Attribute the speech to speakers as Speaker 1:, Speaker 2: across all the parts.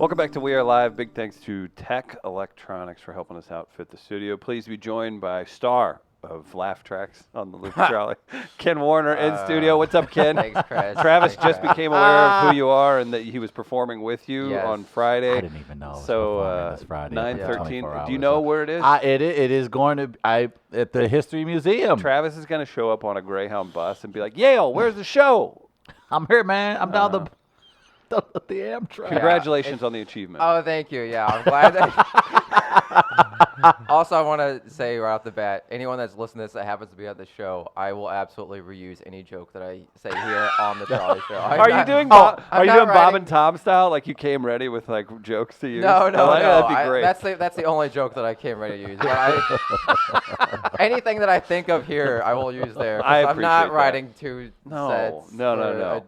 Speaker 1: Welcome back to We Are Live. Big thanks to Tech Electronics for helping us outfit the studio. Pleased to be joined by star of laugh tracks on the Loop Trolley, Ken Warner in studio. What's up, Ken?
Speaker 2: Thanks, Chris.
Speaker 1: Travis just became aware of who you are and that he was performing with you on Friday.
Speaker 3: I didn't even know.
Speaker 1: So
Speaker 3: this Friday,
Speaker 1: 9/13. Do you know where it is?
Speaker 3: It is going to at the History Museum.
Speaker 1: Travis is going to show up on a Greyhound bus and be like, "Yale, where's the show?"
Speaker 3: I'm here, man. I'm down the Amtrak.
Speaker 1: Congratulations on the achievement.
Speaker 2: Oh, thank you. Yeah, I'm glad that. Also, I want to say right off the bat, anyone that's listening to this that happens to be at the show, I will absolutely reuse any joke that I say here on the Trolley Show.
Speaker 1: Are you doing Bob and Tom style? Like you came ready with like jokes to use?
Speaker 2: No.
Speaker 1: That'd be great.
Speaker 2: That's the only joke that I came ready to use. But anything that I think of here, I will use there. I'm not writing two sets.
Speaker 1: No.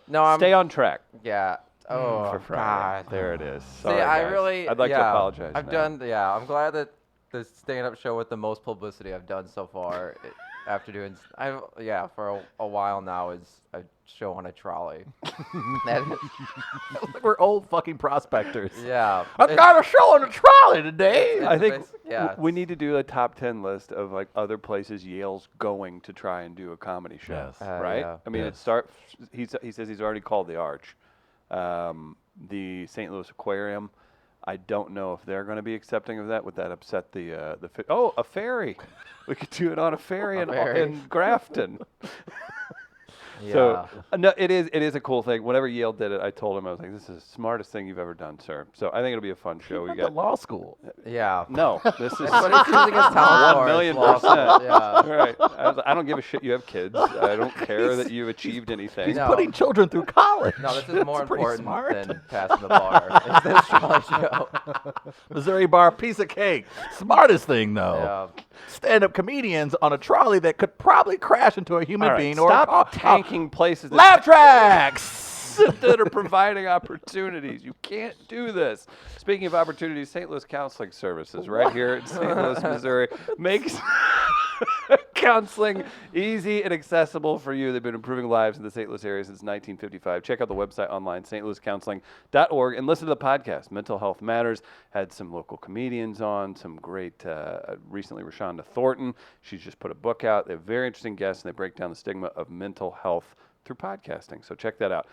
Speaker 2: No,
Speaker 1: Stay on track.
Speaker 2: Yeah. Oh,
Speaker 1: for Friday.
Speaker 2: God.
Speaker 1: There it is.
Speaker 2: Sorry,
Speaker 1: See, I'd like to apologize.
Speaker 2: I'm glad that the stand-up show with the most publicity I've done so far, after doing, for a while now, is a show on a trolley.
Speaker 3: We're old fucking prospectors.
Speaker 2: Yeah.
Speaker 3: I've got a show on a trolley today.
Speaker 1: I think we need to do a top 10 list of like other places Yale's going to try and do a comedy show.
Speaker 3: Yes.
Speaker 1: Right?
Speaker 2: Yeah.
Speaker 1: I mean, he says he's already called the Arch. The St. Louis Aquarium. I don't know if they're going to be accepting of that. Would that upset a ferry? We could do it on a ferry in Grafton.
Speaker 2: Yeah.
Speaker 1: So no, it is a cool thing. Whenever Yale did it, I told him, I was like, "This is the smartest thing you've ever done, sir." So I think it'll be a fun show.
Speaker 3: We got law school.
Speaker 2: Yeah.
Speaker 1: No, this is
Speaker 2: But he's using his talent for
Speaker 1: 1,000,000%.
Speaker 2: Yeah.
Speaker 1: Right. I don't give a shit. You have kids. I don't care that you've achieved anything.
Speaker 3: He's putting children through college.
Speaker 2: No, this is more important
Speaker 3: smart.
Speaker 2: than passing the bar. It's this Trolley Show.
Speaker 3: Missouri bar, piece of cake. Smartest thing though.
Speaker 2: Yeah.
Speaker 3: Stand-up comedians on a trolley that could probably crash into a human being or
Speaker 1: stop tanking places
Speaker 3: laugh tracks
Speaker 1: that are providing opportunities. You can't do this. Speaking of opportunities, St. Louis Counseling Services right here in St. Louis, Missouri makes counseling easy and accessible for you. They've been improving lives in the St. Louis area since 1955. Check out the website online, stlouiscounseling.org, and listen to the podcast. Mental Health Matters had some local comedians on, some great, recently Rashonda Thornton. She's just put a book out. They have very interesting guests, and they break down the stigma of mental health through podcasting. So check that out.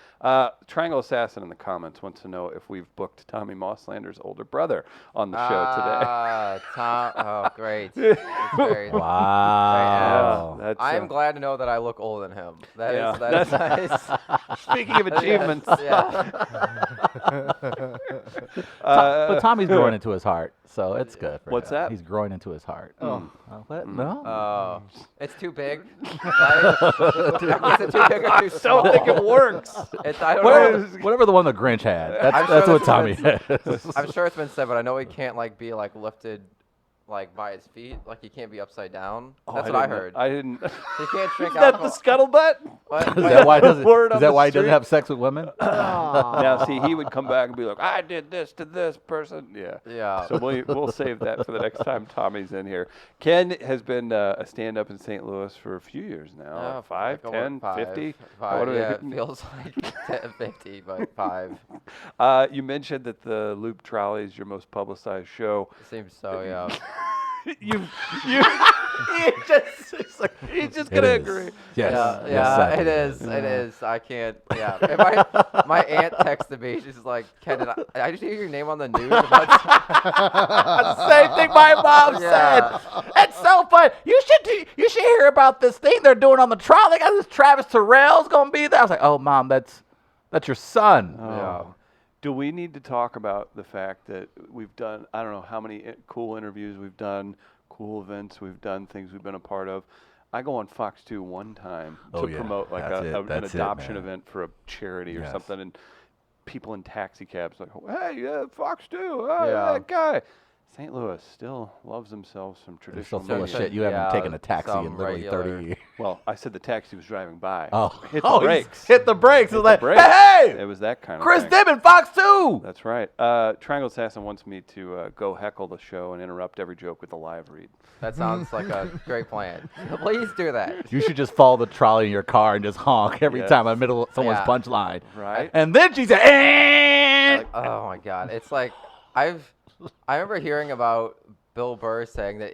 Speaker 1: Triangle Assassin in the comments wants to know if we've booked Tommy Mosslander's older brother on the show today.
Speaker 2: Tom. Oh, great. That's great.
Speaker 3: Wow.
Speaker 1: That's,
Speaker 2: I am glad to know that I look older than him. That
Speaker 1: that's
Speaker 2: is nice.
Speaker 1: Speaking of achievements.
Speaker 3: But Tommy's growing into his heart, so it's good for
Speaker 1: What's
Speaker 3: him.
Speaker 1: that?
Speaker 3: He's growing into his heart. What? No.
Speaker 2: It's too big. Right? Is it too big or too
Speaker 1: I
Speaker 2: small?
Speaker 1: don't think it works.
Speaker 2: I don't know.
Speaker 3: Whatever the one the Grinch had.
Speaker 2: I'm
Speaker 3: That's
Speaker 2: sure
Speaker 3: what Tommy has.
Speaker 2: I'm sure it's been said, but I know he can't be lifted by his feet. Like he can't be upside down. That's what I heard.
Speaker 1: I didn't.
Speaker 2: He can't drink
Speaker 1: Is that
Speaker 2: alcohol.
Speaker 1: the scuttlebutt?
Speaker 2: What?
Speaker 3: Is that why,
Speaker 1: Word on the
Speaker 3: he doesn't
Speaker 1: street?
Speaker 3: have sex with women?
Speaker 1: Now, see, he would come back and be like, I did this to this person. Yeah.
Speaker 2: Yeah.
Speaker 1: So we'll save that for the next time Tommy's in here. Ken has been a stand-up in St. Louis for a few years now. 5, 10, 50?
Speaker 2: Five, it feels like 10, 50, but 5.
Speaker 1: You mentioned that the Loop Trolley is your most publicized show.
Speaker 2: It seems so, yeah.
Speaker 1: He's just gonna agree.
Speaker 3: Yes.
Speaker 2: Yeah, it is. I can't. Yeah. And my aunt texted me. She's like, "Ken, did I just hear your name on the news?"
Speaker 3: Same thing my mom said. It's so fun. You should hear about this thing they're doing on the trolley. Got this Travis Terrell's gonna be there. I was like, oh mom, that's your son.
Speaker 2: Yeah.
Speaker 1: Do we need to talk about the fact that we've done, I don't know how many cool interviews we've done, cool events we've done, things we've been a part of. I go on Fox 2 one time to promote like an adoption event for a charity or something, and people in taxi cabs like, hey, Fox 2, that guy. St. Louis still loves themselves some traditional
Speaker 3: You're so full of
Speaker 1: media.
Speaker 3: shit. You haven't taken a taxi in literally 30 years.
Speaker 1: Well, I said the taxi was driving by.
Speaker 3: Hit
Speaker 1: the brakes.
Speaker 3: Hit the brakes.
Speaker 1: Hit
Speaker 3: It was like,
Speaker 1: the brakes.
Speaker 3: hey,
Speaker 1: It was that kind of
Speaker 3: Chris
Speaker 1: thing.
Speaker 3: Dibbin, Fox 2.
Speaker 1: That's right. Triangle Assassin wants me to go heckle the show and interrupt every joke with a live read.
Speaker 2: That sounds like a great plan. Please do that.
Speaker 3: You should just follow the trolley in your car and just honk every time in the middle of someone's
Speaker 1: Yeah.
Speaker 3: punchline.
Speaker 1: Right.
Speaker 3: And then she said, and
Speaker 2: Like, oh my God, it's like I remember hearing about Bill Burr saying that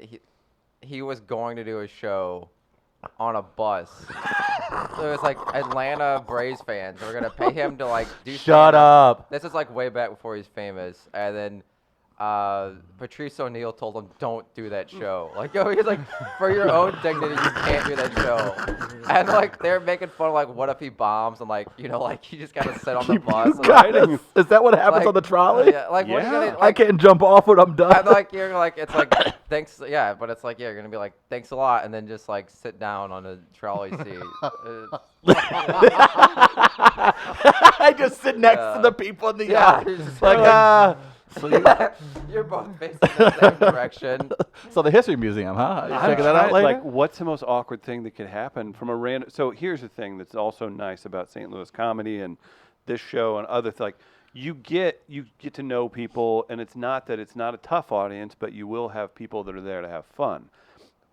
Speaker 2: he was going to do a show on a bus. So it was like Atlanta Braves fans. We're gonna pay him to like do.
Speaker 3: Shut up.
Speaker 2: This is like way back before he's famous, and then Patrice O'Neal told him, "Don't do that show." Like, yo, he's like, for your own dignity, you can't do that show. And like, they're making fun of like, what if he bombs? And like, you know, like you just gotta sit on the bus.
Speaker 3: Guys, is that what happens
Speaker 2: Like,
Speaker 3: on the trolley?
Speaker 2: Yeah, like what are you
Speaker 1: Yeah.
Speaker 2: gonna,
Speaker 3: I
Speaker 2: like,
Speaker 3: can't jump off when I'm done.
Speaker 2: and like you're like, it's like thanks, yeah, but it's like, yeah, you're gonna be like, thanks a lot, and then just like sit down on a trolley seat.
Speaker 3: I just sit next to the people in the aisle.
Speaker 2: you're just
Speaker 3: Like, so,
Speaker 2: you're both facing the same direction.
Speaker 3: so the history museum, huh? You
Speaker 1: I'm
Speaker 3: checking that out
Speaker 1: trying-
Speaker 3: later?
Speaker 1: Like, what's the most awkward thing that could happen from a random? So here's the thing that's also nice about St. Louis comedy and this show and other like you get to know people, and it's not that it's not a tough audience, but you will have people that are there to have fun.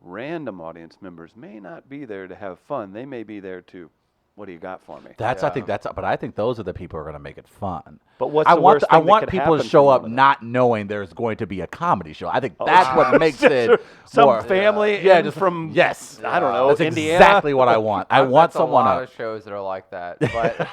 Speaker 1: Random audience members may not be there to have fun. They may be there to, what do you got for me?
Speaker 3: But I think those are the people who are going to make it fun.
Speaker 1: But what's
Speaker 3: I
Speaker 1: the
Speaker 3: want
Speaker 1: worst
Speaker 3: I
Speaker 1: thing that
Speaker 3: want
Speaker 1: could
Speaker 3: people to
Speaker 1: happen
Speaker 3: show
Speaker 1: from
Speaker 3: up
Speaker 1: one of them?
Speaker 3: not knowing there's going to be a comedy show. I think that's what makes it
Speaker 1: Some
Speaker 3: more,
Speaker 1: family
Speaker 3: yeah,
Speaker 1: in
Speaker 3: just
Speaker 1: from
Speaker 3: yes.
Speaker 1: I don't know,
Speaker 3: That's
Speaker 1: Indiana.
Speaker 3: exactly what I want. I
Speaker 2: I've
Speaker 3: want
Speaker 2: been to
Speaker 3: someone
Speaker 2: a lot
Speaker 3: up.
Speaker 2: of shows that are like that, but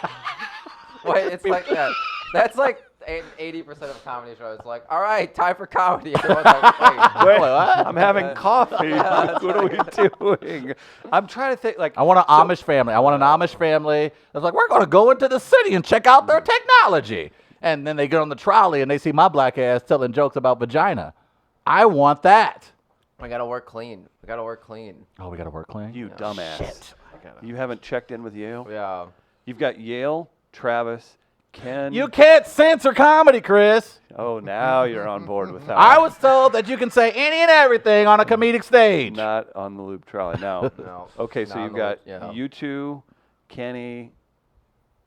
Speaker 2: wait, it's like that. That's like 80% of comedy shows. Like, all right, time for comedy. Everyone's like, wait,
Speaker 1: Wait,
Speaker 3: what?
Speaker 1: I'm having coffee. What are we doing? I'm trying to think. Like,
Speaker 3: I want an Amish family. I want an Amish family that's like, we're going to go into the city and check out their technology. And then they get on the trolley and they see my black ass telling jokes about vagina. I want that.
Speaker 2: we gotta work clean. We gotta work clean.
Speaker 3: Oh, we got to work clean?
Speaker 1: you dumbass.
Speaker 3: Shit.
Speaker 1: You haven't checked in with Yale.
Speaker 2: Yeah.
Speaker 1: You've got Yale, Travis, Ken.
Speaker 3: You can't censor comedy, Chris.
Speaker 1: Oh, now you're on board with that.
Speaker 3: I
Speaker 1: one.
Speaker 3: was told that you can say any and everything on a comedic stage.
Speaker 1: Not on the loop trolley. No.
Speaker 2: No.
Speaker 1: Okay, so
Speaker 2: Not
Speaker 1: you've
Speaker 2: on the
Speaker 1: got
Speaker 2: loop, yeah.
Speaker 1: you two, Kenny,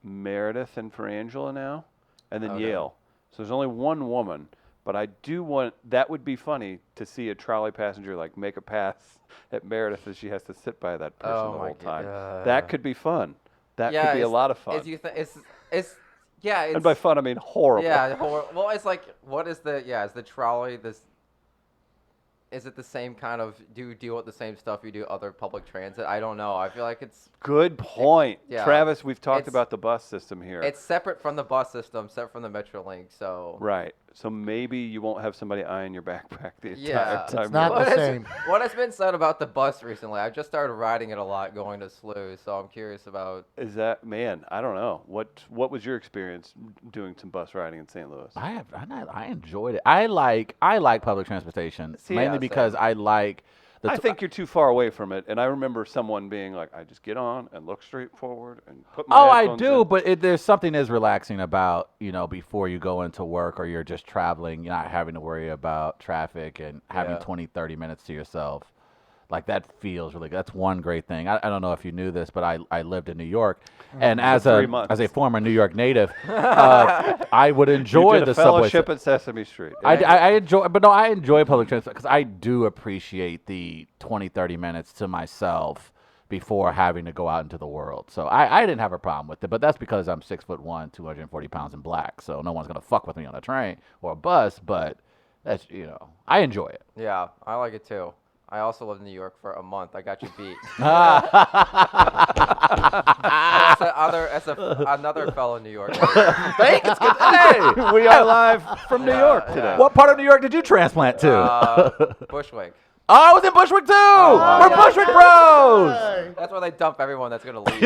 Speaker 1: Meredith, and Frangela now, and then
Speaker 2: Okay.
Speaker 1: Yale. So there's only one woman, but I do want, that would be funny to see a trolley passenger like make a pass at Meredith as she has to sit by that person
Speaker 2: Oh
Speaker 1: the
Speaker 2: my
Speaker 1: whole time.
Speaker 2: God.
Speaker 1: That could be fun. That
Speaker 2: Yeah,
Speaker 1: could be a
Speaker 2: it's-
Speaker 1: lot of fun.
Speaker 2: Yeah, it's
Speaker 1: And by fun, I mean horrible.
Speaker 2: yeah. Well, it's like, what is the is the trolley this? Is it the same kind of? Do you deal with the same stuff you do other public transit? I don't know. I feel like it's
Speaker 1: Good point.
Speaker 2: Yeah.
Speaker 1: Travis, we've talked
Speaker 2: It's-
Speaker 1: about the bus system here.
Speaker 2: it's separate from the bus system, separate from the Metrolink. So
Speaker 1: Right. So maybe you won't have somebody eyeing your backpack the entire
Speaker 2: Yeah.
Speaker 1: time.
Speaker 4: It's not
Speaker 1: you're
Speaker 4: the
Speaker 1: there.
Speaker 4: same.
Speaker 2: What has been said about the bus recently? I've just started riding it a lot, going to SLU. So I'm curious about.
Speaker 1: Is that, man, I don't know. What was your experience doing some bus riding in St. Louis?
Speaker 3: I enjoyed it. I like public transportation
Speaker 1: See,
Speaker 3: mainly
Speaker 1: yeah,
Speaker 3: because
Speaker 2: same.
Speaker 3: I like the
Speaker 1: I think you're too far away from it. And I remember someone being like, I just get on and look straight forward and put my
Speaker 3: Oh, I
Speaker 1: headphones
Speaker 3: do,
Speaker 1: in.
Speaker 3: but there's something as relaxing about, before you go into work or you're just traveling, you're not having to worry about traffic and having
Speaker 2: Yeah.
Speaker 3: 20, 30 minutes to yourself. Like, that feels really good. That's one great thing. I don't know if you knew this, but I lived in New York. And as
Speaker 1: For 3
Speaker 3: a
Speaker 1: months.
Speaker 3: as a former New York native, I would
Speaker 1: You
Speaker 3: enjoy
Speaker 1: did a
Speaker 3: the subway.
Speaker 1: fellowship at Sesame Street.
Speaker 3: I enjoy, but no, I enjoy public transport because I do appreciate the 20, 30 minutes to myself before having to go out into the world. So I didn't have a problem with it, but that's because I'm 6'1", 240 pounds and black. So no one's going to fuck with me on a train or a bus, but that's, I enjoy it.
Speaker 2: Yeah, I like it too. I also lived in New York for a month. I got you beat. As another fellow New Yorker.
Speaker 3: Thanks. Hey,
Speaker 1: We are live from New York today.
Speaker 2: yeah.
Speaker 3: what part of New York did you transplant to?
Speaker 2: Bushwick.
Speaker 3: Oh, I was in Bushwick too. We're
Speaker 2: yeah.
Speaker 3: Bushwick Bros.
Speaker 2: That's where they dump everyone that's gonna leave.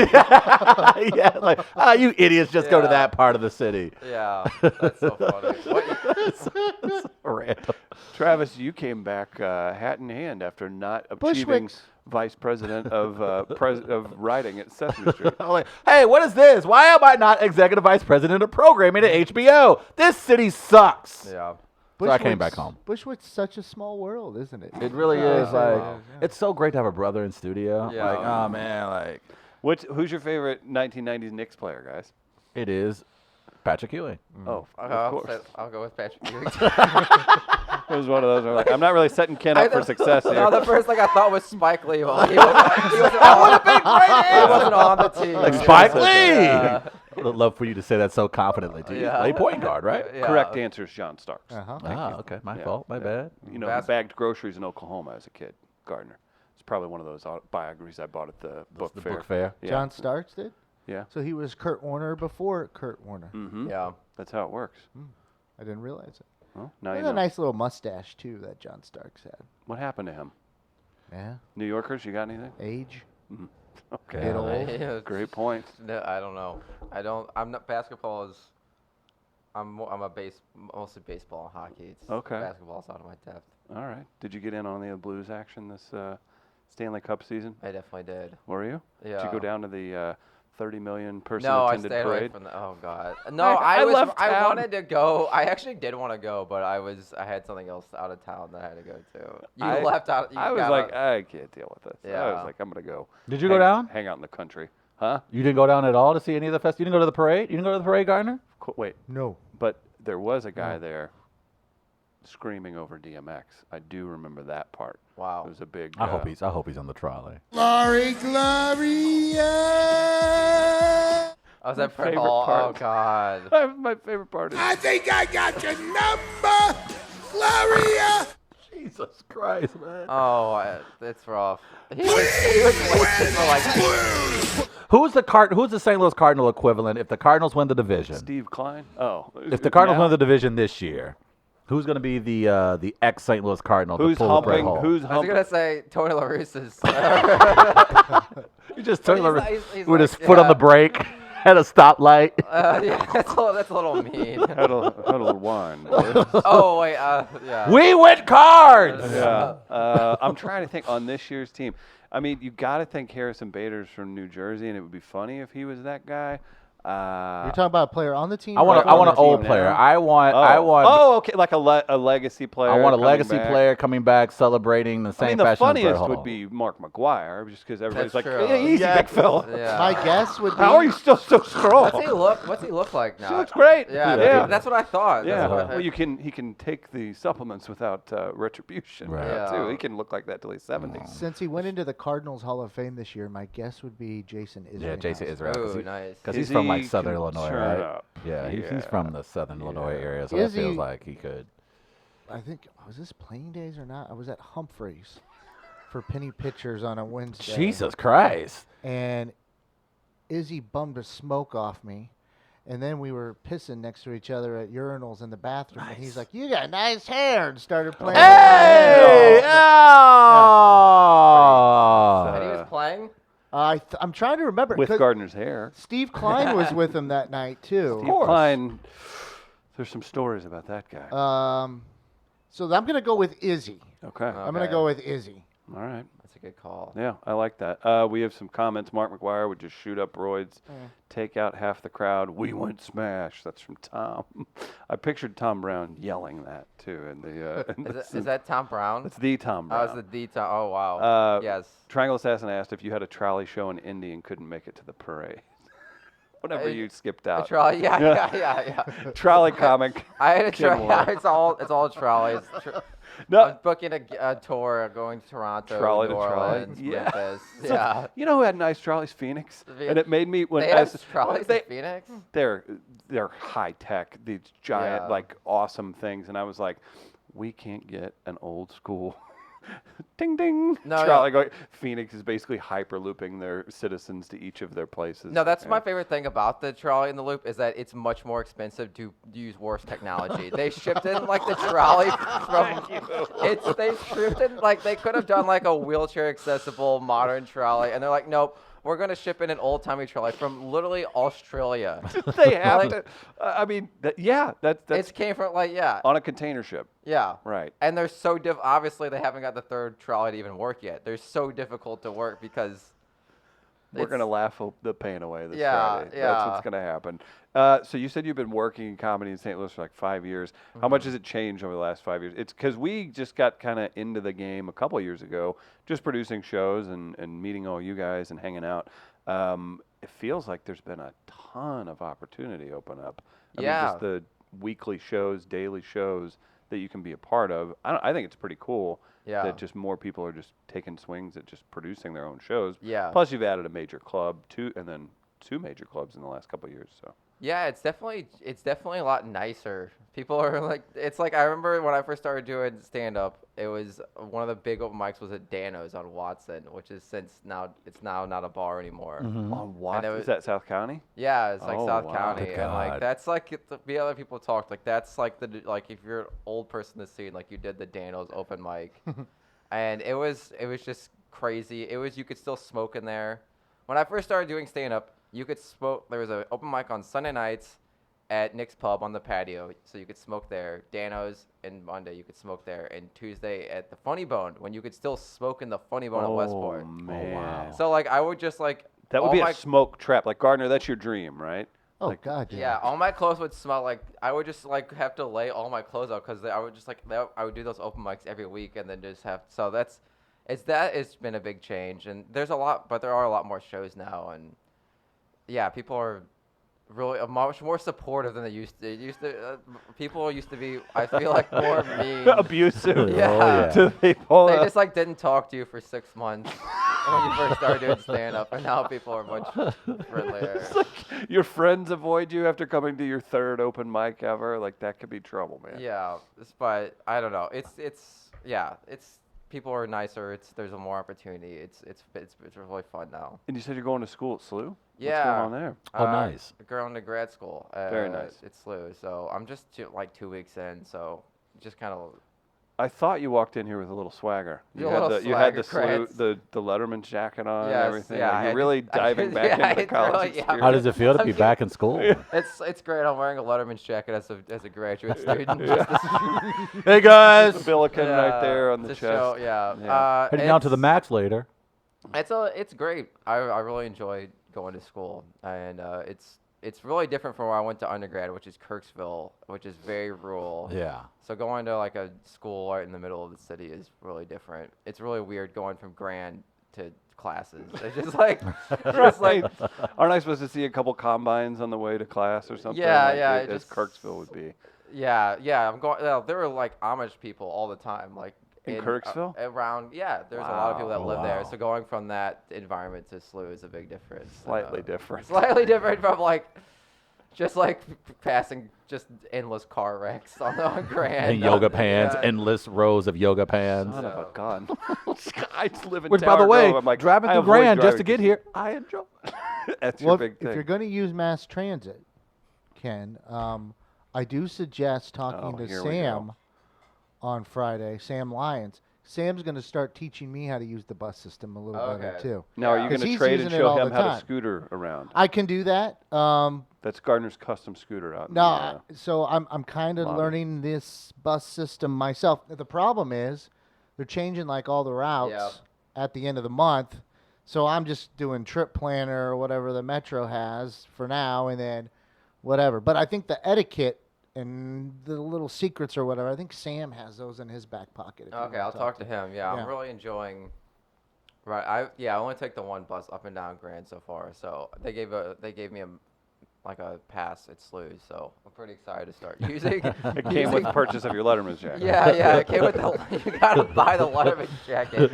Speaker 3: Yeah, like, you idiots just go to
Speaker 2: Yeah.
Speaker 3: that part of the city.
Speaker 2: Yeah, that's so funny.
Speaker 3: It's random.
Speaker 1: Travis, you came back hat in hand after not achieving
Speaker 4: Bushwicks.
Speaker 1: vice president of of riding at Sesame Street.
Speaker 3: I'm like, hey, what is this? Why am I not executive vice president of programming at HBO? This city sucks.
Speaker 2: Yeah.
Speaker 3: So I came back home.
Speaker 4: Bushwick's such a small world, isn't it?
Speaker 3: It really
Speaker 4: Yeah,
Speaker 3: is.
Speaker 4: it
Speaker 3: Like,
Speaker 4: is, yeah.
Speaker 3: it's so great to have a brother in studio.
Speaker 2: Yeah.
Speaker 3: Like, oh man, like,
Speaker 1: Who's your favorite 1990s Knicks player, guys?
Speaker 3: it is Patrick Ewing.
Speaker 1: Oh, of
Speaker 2: I'll
Speaker 1: course.
Speaker 2: go with Patrick Ewing.
Speaker 1: It was one of those where like, I'm not really setting Ken up for success here.
Speaker 2: No, the first thing I thought was Spike Lee. Well, he wasn't on the team.
Speaker 3: Like Spike Lee.
Speaker 2: Yeah.
Speaker 3: I would love for you to say that so confidently. Too.
Speaker 2: Yeah.
Speaker 3: Play point guard, right?
Speaker 2: Yeah.
Speaker 1: Correct answer is John Starks.
Speaker 4: Uh-huh.
Speaker 3: Okay. My
Speaker 1: Yeah.
Speaker 3: fault. My bad.
Speaker 1: You know, he bagged groceries in Oklahoma as a kid, Gardner. It's probably one of those biographies I bought at the book
Speaker 3: The
Speaker 1: fair.
Speaker 3: book fair.
Speaker 1: Yeah.
Speaker 4: John Starks did?
Speaker 1: Yeah.
Speaker 4: So he was Kurt Warner before Kurt Warner.
Speaker 1: Mm-hmm.
Speaker 2: Yeah.
Speaker 1: That's how it works.
Speaker 4: I didn't realize it.
Speaker 1: Well, now
Speaker 4: He
Speaker 1: you
Speaker 4: had
Speaker 1: know.
Speaker 4: a nice little mustache, too, that John Starks had.
Speaker 1: What happened to him?
Speaker 4: Yeah.
Speaker 1: New Yorkers, you got anything?
Speaker 4: Age.
Speaker 1: Okay.
Speaker 4: Get old.
Speaker 2: Yeah,
Speaker 1: Great point.
Speaker 2: No, I don't know. I'm not. Basketball is. I'm mostly baseball and hockey. It's
Speaker 1: Okay.
Speaker 2: Basketball's out of my depth.
Speaker 1: All right. Did you get in on the Blues action this Stanley Cup season?
Speaker 2: I definitely did.
Speaker 1: Were you?
Speaker 2: Yeah.
Speaker 1: Did you go down to the 30 million person
Speaker 2: No, I
Speaker 1: attended
Speaker 2: stayed away
Speaker 1: parade?
Speaker 2: from the. Oh God. No,
Speaker 1: I left
Speaker 2: I
Speaker 1: town.
Speaker 2: wanted to go. I actually did want to go, but I had something else out of town that I had to go to. You left out. You
Speaker 1: I was
Speaker 2: got
Speaker 1: like,
Speaker 2: out-
Speaker 1: I can't deal with this. I
Speaker 2: Yeah.
Speaker 1: was like, I'm gonna go.
Speaker 3: Did you go down?
Speaker 1: Hang out in the country, huh?
Speaker 3: You didn't go down at all to see any of the fest. You didn't go to the parade. You didn't go to the parade, Gardner.
Speaker 1: Wait,
Speaker 4: No.
Speaker 1: but there was a guy there screaming over DMX. I do remember that part.
Speaker 2: Wow.
Speaker 1: It was a big.
Speaker 3: I hope he's on the trolley.
Speaker 5: Glory, Gloria.
Speaker 2: Oh, was that Fred
Speaker 1: favorite
Speaker 2: Hall?
Speaker 1: part.
Speaker 2: Oh God.
Speaker 1: My favorite part is
Speaker 5: I think I got your number, Gloria.
Speaker 3: Jesus Christ, man.
Speaker 2: Oh, it's rough. He was wasted for like.
Speaker 3: Who's the St. Louis Cardinal equivalent if the Cardinals win the division?
Speaker 1: Steve Klein. Oh,
Speaker 3: If the Cardinals
Speaker 1: now-
Speaker 3: win the division this year, who's going to be the ex St. Louis Cardinal? to
Speaker 1: who's
Speaker 3: pull the Fred
Speaker 1: humping?
Speaker 3: Hall?
Speaker 1: Who's
Speaker 2: I was
Speaker 1: humping?
Speaker 2: gonna say Tony La Russa's.
Speaker 3: He just
Speaker 2: But
Speaker 3: took
Speaker 2: he's
Speaker 3: with his
Speaker 2: like,
Speaker 3: foot on the
Speaker 2: yeah.
Speaker 3: brake at a stoplight.
Speaker 2: Yeah, that's a little mean.
Speaker 1: Huddle wine. boys.
Speaker 2: Oh wait, yeah.
Speaker 3: We went Cards.
Speaker 1: Yeah. I'm trying to think on this year's team. I mean, you got to think Harrison Bader's from New Jersey, and it would be funny if he was that guy.
Speaker 4: You're talking about a player on the team?
Speaker 3: I want
Speaker 4: or
Speaker 3: I want
Speaker 4: on
Speaker 3: an
Speaker 4: the
Speaker 3: old
Speaker 4: team?
Speaker 3: player.
Speaker 1: now?
Speaker 3: I want.
Speaker 1: Oh, okay, like a legacy player.
Speaker 3: I want a
Speaker 1: coming
Speaker 3: legacy
Speaker 1: back.
Speaker 3: player coming back, celebrating the same
Speaker 1: I mean, the
Speaker 3: fashion as Fred
Speaker 1: funniest
Speaker 3: Hall.
Speaker 1: would be Mark McGuire, just because everybody's
Speaker 2: That's
Speaker 1: like,
Speaker 2: true.
Speaker 1: "Hey, easy,
Speaker 4: Yeah.
Speaker 1: big fella."
Speaker 2: Yeah.
Speaker 4: My guess would be.
Speaker 1: How are you still so strong?
Speaker 2: What's he look like now?
Speaker 1: He looks great.
Speaker 2: Yeah,
Speaker 1: Yeah.
Speaker 2: that's what I thought.
Speaker 1: Yeah,
Speaker 2: That's what
Speaker 1: well, he can take the supplements without retribution
Speaker 3: Right.
Speaker 1: now,
Speaker 2: Yeah.
Speaker 1: too. He can look like that till he's 70.
Speaker 4: Since he went into the Cardinals Hall of Fame this year, my guess would be Jason Israel.
Speaker 3: Yeah, Jason Israel.
Speaker 2: Ooh, nice.
Speaker 3: Because
Speaker 1: Is
Speaker 3: he's from
Speaker 1: he
Speaker 3: like Southern
Speaker 1: can
Speaker 3: Illinois,
Speaker 1: turn
Speaker 3: right?
Speaker 1: up.
Speaker 3: Yeah, he's
Speaker 1: Yeah.
Speaker 3: from the Southern Illinois area, so
Speaker 4: Is
Speaker 3: that feels
Speaker 4: he-
Speaker 3: like he could.
Speaker 4: I think, was this playing days or not? I was at Humphreys for Penny Pictures on a Wednesday.
Speaker 3: Jesus Christ.
Speaker 4: And Izzy bummed a smoke off me. And then we were pissing next to each other at urinals in the bathroom. And he's like, "You got nice hair," and started playing.
Speaker 3: Hey!
Speaker 2: And he
Speaker 3: Oh!
Speaker 2: was playing.
Speaker 4: I'm trying to remember.
Speaker 1: With
Speaker 4: 'cause
Speaker 1: Gardner's hair.
Speaker 4: Steve Klein was with him that night, too.
Speaker 1: Steve Klein, there's some stories about that guy.
Speaker 4: So I'm going to go with Izzy.
Speaker 1: Okay.
Speaker 4: I'm going to
Speaker 2: Okay.
Speaker 4: go with Izzy.
Speaker 1: All right.
Speaker 2: That's a good call.
Speaker 1: Yeah, I like that. We have some comments. Mark McGuire would just shoot up roids, take out half the crowd. We went smash. That's from Tom. I pictured Tom Brown yelling that too. In the,
Speaker 2: Is that Tom Brown?
Speaker 1: It's the Tom
Speaker 2: Oh,
Speaker 1: Brown.
Speaker 2: it's the D Tom. Oh wow. Yes.
Speaker 1: Triangle Assassin asked if you had a trolley show in Indy and couldn't make it to the parade. Whatever you skipped
Speaker 2: A
Speaker 1: out.
Speaker 2: trolley. Yeah.
Speaker 1: Trolley comic.
Speaker 2: I had a
Speaker 1: Tim
Speaker 2: trolley.
Speaker 1: Moore.
Speaker 2: It's all trolleys. I
Speaker 1: No.
Speaker 2: was booking a tour going to Toronto,
Speaker 1: Trolley
Speaker 2: New
Speaker 1: to trolley.
Speaker 2: Orleans,
Speaker 1: Yeah.
Speaker 2: Memphis.
Speaker 1: So,
Speaker 2: Yeah.
Speaker 1: you know who had nice trolleys? Phoenix. And it made me when
Speaker 2: They
Speaker 1: as
Speaker 2: have trolleys
Speaker 1: they,
Speaker 2: in Phoenix.
Speaker 1: they're high tech, these giant
Speaker 2: Yeah.
Speaker 1: like awesome things, and I was like, we can't get an old school ding ding
Speaker 2: No,
Speaker 1: trolley going. Phoenix is basically hyperlooping their citizens to each of their places.
Speaker 2: No, that's
Speaker 1: Yeah.
Speaker 2: my favorite thing about the trolley in the loop is that it's much more expensive to use worse technology. They shipped in like the trolley from they shipped in like they could have done like a wheelchair accessible modern trolley, and they're like, nope, we're gonna ship in an old timey trolley from literally Australia.
Speaker 1: They have
Speaker 2: Like-
Speaker 1: to. I mean, that's
Speaker 2: It came from like
Speaker 1: on a container ship,
Speaker 2: yeah.
Speaker 1: right?
Speaker 2: And they're so obviously they haven't got the third trolley to even work yet. They're so difficult to work because
Speaker 1: We're
Speaker 2: it's-
Speaker 1: gonna laugh the pain away this
Speaker 2: Yeah,
Speaker 1: Friday. That's
Speaker 2: yeah.
Speaker 1: what's gonna happen. So you said you've been working in comedy in St. Louis for like 5 years. How much has it changed over the last 5 years? It's because we just got kind of into the game a couple of years ago, just producing shows and meeting all you guys and hanging out. It feels like there's been a ton of opportunity open up. I mean,
Speaker 2: Yeah.
Speaker 1: just the weekly shows, daily shows that you can be a part of. I think it's pretty cool.
Speaker 2: Yeah.
Speaker 1: That just more people are just taking swings at just producing their own shows.
Speaker 2: Yeah.
Speaker 1: Plus, you've added a major club too, and then 2 major clubs in the last couple of years. So
Speaker 2: Yeah, it's definitely a lot nicer. People are like, it's like I remember when I first started doing stand up, it was one of the big open mics was at Dano's on Watson, which is it's now not a bar anymore.
Speaker 1: on what
Speaker 2: it
Speaker 1: is
Speaker 2: was-
Speaker 1: that? South County?
Speaker 2: Yeah, it's like
Speaker 1: Oh,
Speaker 2: South
Speaker 1: wow.
Speaker 2: County,
Speaker 3: Good
Speaker 2: and like
Speaker 3: God.
Speaker 2: that's like the other people talked like that's like like if you're an old person in the scene, like you did the Dano's open mic, and it was just crazy. It was you could still smoke in there. When I first started doing stand up, you could smoke. There was an open mic on Sunday nights at Nick's Pub on the patio, so you could smoke there. Dano's, and Monday you could smoke there, and Tuesday at the Funny Bone when you could still smoke in the Funny Bone at Westport.
Speaker 1: Man.
Speaker 3: wow.
Speaker 2: So like I would just like
Speaker 1: That would
Speaker 2: all
Speaker 1: be
Speaker 2: my,
Speaker 1: a smoke trap. Like Gardner, that's your dream, right?
Speaker 4: Oh
Speaker 1: Like-
Speaker 4: God,
Speaker 2: yeah, all my clothes would smell like I would just like have to lay all my clothes out because I would just like I would do those open mics every week and then just have so it's been a big change and there are a lot more shows now and yeah, people are really much more supportive than they used to. People used to be, I feel like, more mean.
Speaker 1: Abusive
Speaker 2: Yeah.
Speaker 1: to people.
Speaker 2: They just like didn't talk to you for 6 months when you first started doing stand up, and now people are much friendlier.
Speaker 1: Your friends avoid you after coming to your 3rd open mic ever. Like that could be trouble, man.
Speaker 2: Yeah, but I don't know. It's people are nicer. There's a more opportunity. It's really fun now.
Speaker 1: And you said you're going to school at SLU?
Speaker 2: Yeah.
Speaker 1: What's going on there?
Speaker 3: Oh, nice.
Speaker 2: Going to grad school.
Speaker 1: Very nice.
Speaker 2: It's SLU. So I'm just 2 weeks in. So just kind of.
Speaker 1: I thought you walked in here with a little swagger.
Speaker 2: A little
Speaker 1: You had the
Speaker 2: swagger,
Speaker 1: SLU, the Letterman's jacket on and
Speaker 2: Yes,
Speaker 1: everything.
Speaker 2: yeah,
Speaker 1: Like,
Speaker 2: I
Speaker 1: you're really
Speaker 2: I
Speaker 1: diving
Speaker 2: did-
Speaker 1: back
Speaker 2: yeah,
Speaker 1: into the
Speaker 2: it's
Speaker 1: college
Speaker 2: really- yeah.
Speaker 1: experience.
Speaker 3: How does it feel to be back in school?
Speaker 2: It's great. I'm wearing a Letterman's jacket as a graduate student.
Speaker 3: Hey guys,
Speaker 1: Billiken right there on the
Speaker 2: to
Speaker 1: chest.
Speaker 2: show- yeah.
Speaker 1: Yeah.
Speaker 3: heading down to the Max later.
Speaker 2: It's great. I really enjoy going to school, and it's really different from where I went to undergrad, which is Kirksville, which is very rural.
Speaker 3: Yeah.
Speaker 2: So going to like a school right in the middle of the city is really different. It's really weird going from Grand to classes. It's just like,
Speaker 1: Right. Aren't I supposed to see a couple combines on the way to class or something?
Speaker 2: Yeah,
Speaker 1: like
Speaker 2: yeah,
Speaker 1: As
Speaker 2: just-
Speaker 1: Kirksville would be.
Speaker 2: yeah. I'm going. There were like Amish people all the time, like
Speaker 1: In Kirksville?
Speaker 2: around. Yeah, there's a lot of people that
Speaker 1: Wow.
Speaker 2: live there.
Speaker 3: Wow.
Speaker 2: So going from that environment to SLU is a big difference.
Speaker 1: Slightly different.
Speaker 2: Slightly different from like. Just like passing just endless car wrecks on Grand.
Speaker 3: And yoga pants,
Speaker 2: Yeah.
Speaker 3: endless rows of yoga pants.
Speaker 1: Son of a gun. I just live in
Speaker 3: Which, by
Speaker 1: Tower
Speaker 3: the way,
Speaker 1: Grove. I'm like,
Speaker 3: driving
Speaker 1: I
Speaker 3: through
Speaker 1: avoid
Speaker 3: Grand just to
Speaker 1: driving
Speaker 3: get here, I enjoy.
Speaker 1: That's
Speaker 4: Well,
Speaker 1: your big
Speaker 4: if
Speaker 1: thing.
Speaker 4: you're going to use mass transit, Ken, I do suggest talking
Speaker 1: Oh,
Speaker 4: to
Speaker 1: here we
Speaker 4: Sam
Speaker 1: go.
Speaker 4: on Friday, Sam Lyons. Sam's going to start teaching me how to use the bus system a little better
Speaker 2: Okay.
Speaker 4: too.
Speaker 1: Now, are you
Speaker 4: 'Cause
Speaker 1: going to
Speaker 4: he's
Speaker 1: trade and
Speaker 4: using it
Speaker 1: show
Speaker 4: all
Speaker 1: him
Speaker 4: the
Speaker 1: how to
Speaker 4: time.
Speaker 1: scooter around?
Speaker 4: I can do that.
Speaker 1: That's Gardner's custom scooter out. in the,
Speaker 4: No, so I'm kind of
Speaker 1: lobby.
Speaker 4: learning this bus system myself. The problem is they're changing like all the routes at the end of the month. So I'm just doing Trip Planner or whatever the Metro has for now, and then whatever. But I think the etiquette and the little secrets or whatever, I think Sam has those in his back pocket. if you
Speaker 2: Okay,
Speaker 4: wanna
Speaker 2: I'll talk to him. Yeah,
Speaker 4: Yeah.
Speaker 2: I'm really enjoying. Right, I only take the one bus up and down Grand so far. So they gave me a pass at SLU. So I'm pretty excited to start using.
Speaker 1: It came with the purchase of your Letterman's jacket.
Speaker 2: Yeah, it came with the. You gotta buy the Letterman jacket.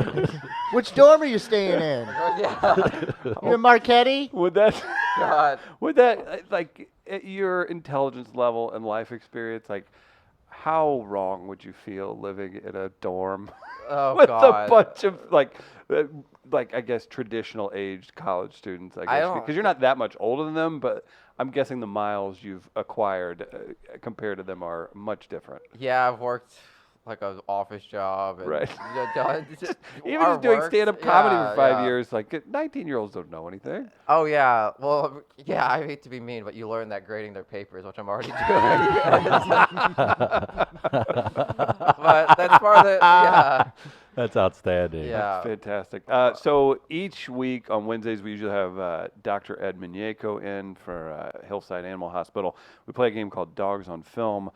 Speaker 4: Which dorm are you staying in?
Speaker 2: Yeah.
Speaker 4: You in Marquette?
Speaker 1: Would that,
Speaker 2: God.
Speaker 1: like, at your intelligence level and life experience, like, how wrong would you feel living in a dorm
Speaker 2: Oh
Speaker 1: with
Speaker 2: God.
Speaker 1: a bunch of, like I guess, traditional aged college students, I guess,
Speaker 2: don't-
Speaker 1: because you're not that much older than them, but I'm guessing the miles you've acquired compared to them are much different.
Speaker 2: Yeah, I've worked like an office job. And
Speaker 1: Right. Even
Speaker 2: our
Speaker 1: just doing
Speaker 2: work-
Speaker 1: stand-up comedy
Speaker 2: yeah,
Speaker 1: for 5
Speaker 2: yeah.
Speaker 1: years, like 19-years-olds don't know anything.
Speaker 2: Oh yeah, well yeah. I hate to be mean, but you learn that grading their papers, which I'm already doing. But that's part of the yeah.
Speaker 3: That's outstanding.
Speaker 2: Yeah.
Speaker 1: Fantastic. So each week on Wednesdays, we usually have Dr. Ed Minyeko in for Hillside Animal Hospital. We play a game called Dogs on Film.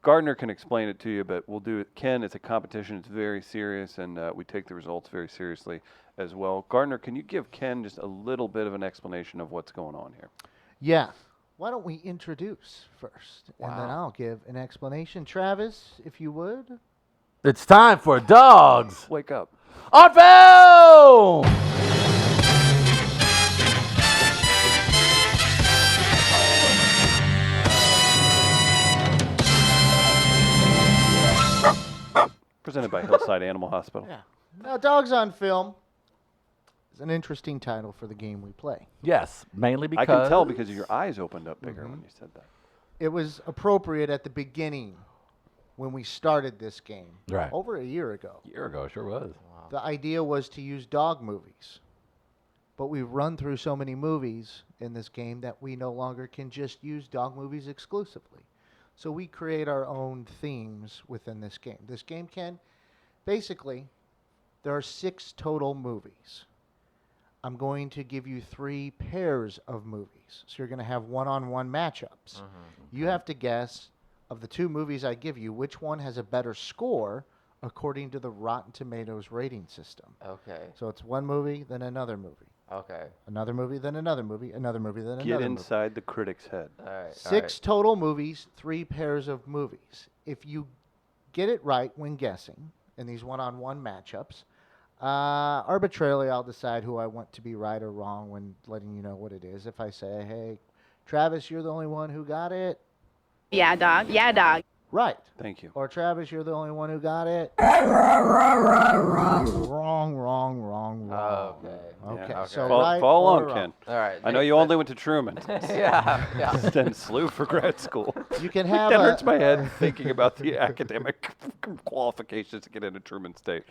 Speaker 1: Gardner can explain it to you, but we'll do it. Ken, it's a competition. It's very serious, and we take the results very seriously as well. Gardner, can you give Ken just a little bit of an explanation of what's going on here?
Speaker 4: Yeah. Why don't we introduce first, and then
Speaker 1: Wow.
Speaker 4: I'll give an explanation. Travis, if you would.
Speaker 3: It's time for Dogs
Speaker 1: Wake up.
Speaker 3: on Film!
Speaker 1: Presented by Hillside Animal Hospital.
Speaker 4: Yeah. Now, Dogs on Film is an interesting title for the game we play.
Speaker 3: Yes, mainly because
Speaker 1: I can tell because your eyes opened up bigger when you said that.
Speaker 4: It was appropriate at the beginning when we started this game.
Speaker 3: Right.
Speaker 4: Over a year ago.
Speaker 3: A year ago, it sure was.
Speaker 4: The idea was to use dog movies. But we've run through so many movies in this game that we no longer can just use dog movies exclusively. So we create our own themes within this game. This game can, basically, there are 6 total movies. I'm going to give you 3 pairs of movies. So you're going to have one-on-one matchups. You have to guess, of the 2 movies I give you, which one has a better score according to the Rotten Tomatoes rating system.
Speaker 2: Okay.
Speaker 4: So it's one movie, then another movie.
Speaker 2: Okay.
Speaker 4: Another movie, then another movie, another movie, then
Speaker 1: Get
Speaker 4: another
Speaker 1: inside the critic's head.
Speaker 2: All right.
Speaker 4: 6 total movies, 3 pairs of movies. If you get it right when guessing in these one-on-one matchups, arbitrarily I'll decide who I want to be right or wrong when letting you know what it is. If I say, hey, Travis, you're the only one who got it.
Speaker 6: Yeah, dog. Yeah, dog.
Speaker 4: Right.
Speaker 1: Thank you.
Speaker 4: Or Travis, you're the only one who got it. Wrong.
Speaker 2: Okay.
Speaker 4: Okay.
Speaker 1: Yeah.
Speaker 4: So
Speaker 1: Follow
Speaker 4: right
Speaker 1: along,
Speaker 4: or wrong.
Speaker 1: Ken.
Speaker 2: All right.
Speaker 1: I know you only went to Truman.
Speaker 2: Yeah.
Speaker 1: Then SLU for grad school.
Speaker 4: You can have
Speaker 1: That
Speaker 4: a-
Speaker 1: hurts my head thinking about the academic qualifications to get into Truman State.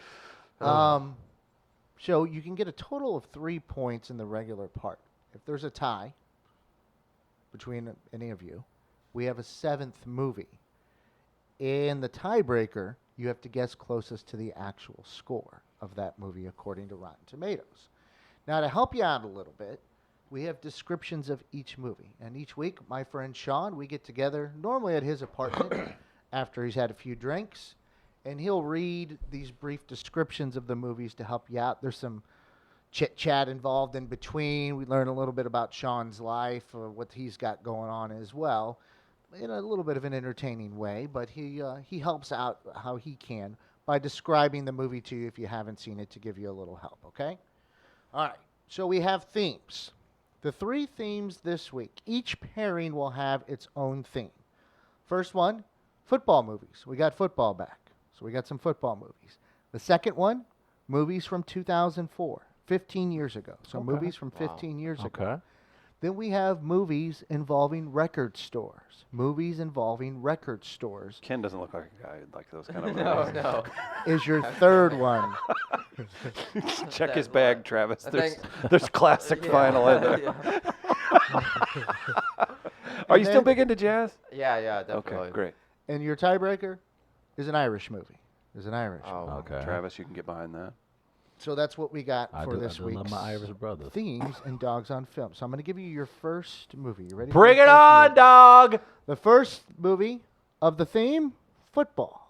Speaker 4: So you can get a total of 3 points in the regular part. If there's a tie between any of you, we have a 7th movie. In the tiebreaker, you have to guess closest to the actual score of that movie according to Rotten Tomatoes. Now, to help you out a little bit, we have descriptions of each movie. And each week, my friend Sean, we get together, normally at his apartment, after he's had a few drinks, and he'll read these brief descriptions of the movies to help you out. There's some chit-chat involved in between. We learn a little bit about Sean's life, what he's got going on as well, in a little bit of an entertaining way, but he helps out how he can by describing the movie to you if you haven't seen it to give you a little help, okay? All right, so we have themes. The 3 themes this week, each pairing will have its own theme. First one, football movies. We got football back, so we got some football movies. The second one, movies from 2004, 15 years ago. So movies from 15 years ago.
Speaker 3: Okay.
Speaker 4: Then we have movies involving record stores. Movies involving record stores
Speaker 1: Ken doesn't look like a guy who'd like those kind of
Speaker 2: No,
Speaker 1: movies.
Speaker 2: no.
Speaker 4: is your third one.
Speaker 1: Check his
Speaker 2: That's
Speaker 1: bag,
Speaker 2: what-
Speaker 1: Travis.
Speaker 2: I
Speaker 1: There's,
Speaker 2: think-
Speaker 1: there's classic vinyl in there. Are you still
Speaker 4: then-
Speaker 1: big into jazz?
Speaker 2: Yeah, definitely.
Speaker 1: Okay, great.
Speaker 4: And your tiebreaker is an Irish movie. Is an Irish movie.
Speaker 2: Oh,
Speaker 3: Okay.
Speaker 1: Travis, you can get behind that.
Speaker 4: So that's what we got
Speaker 3: I
Speaker 4: for
Speaker 3: do- I
Speaker 4: this
Speaker 3: do
Speaker 4: week's
Speaker 3: love my Irish brothers.
Speaker 4: themes and Dogs on Film. So I'm going to give you your first movie. You ready? for
Speaker 3: Bring
Speaker 4: your
Speaker 3: it
Speaker 4: first
Speaker 3: on,
Speaker 4: movie?
Speaker 3: dog!
Speaker 4: The first movie of the theme, football.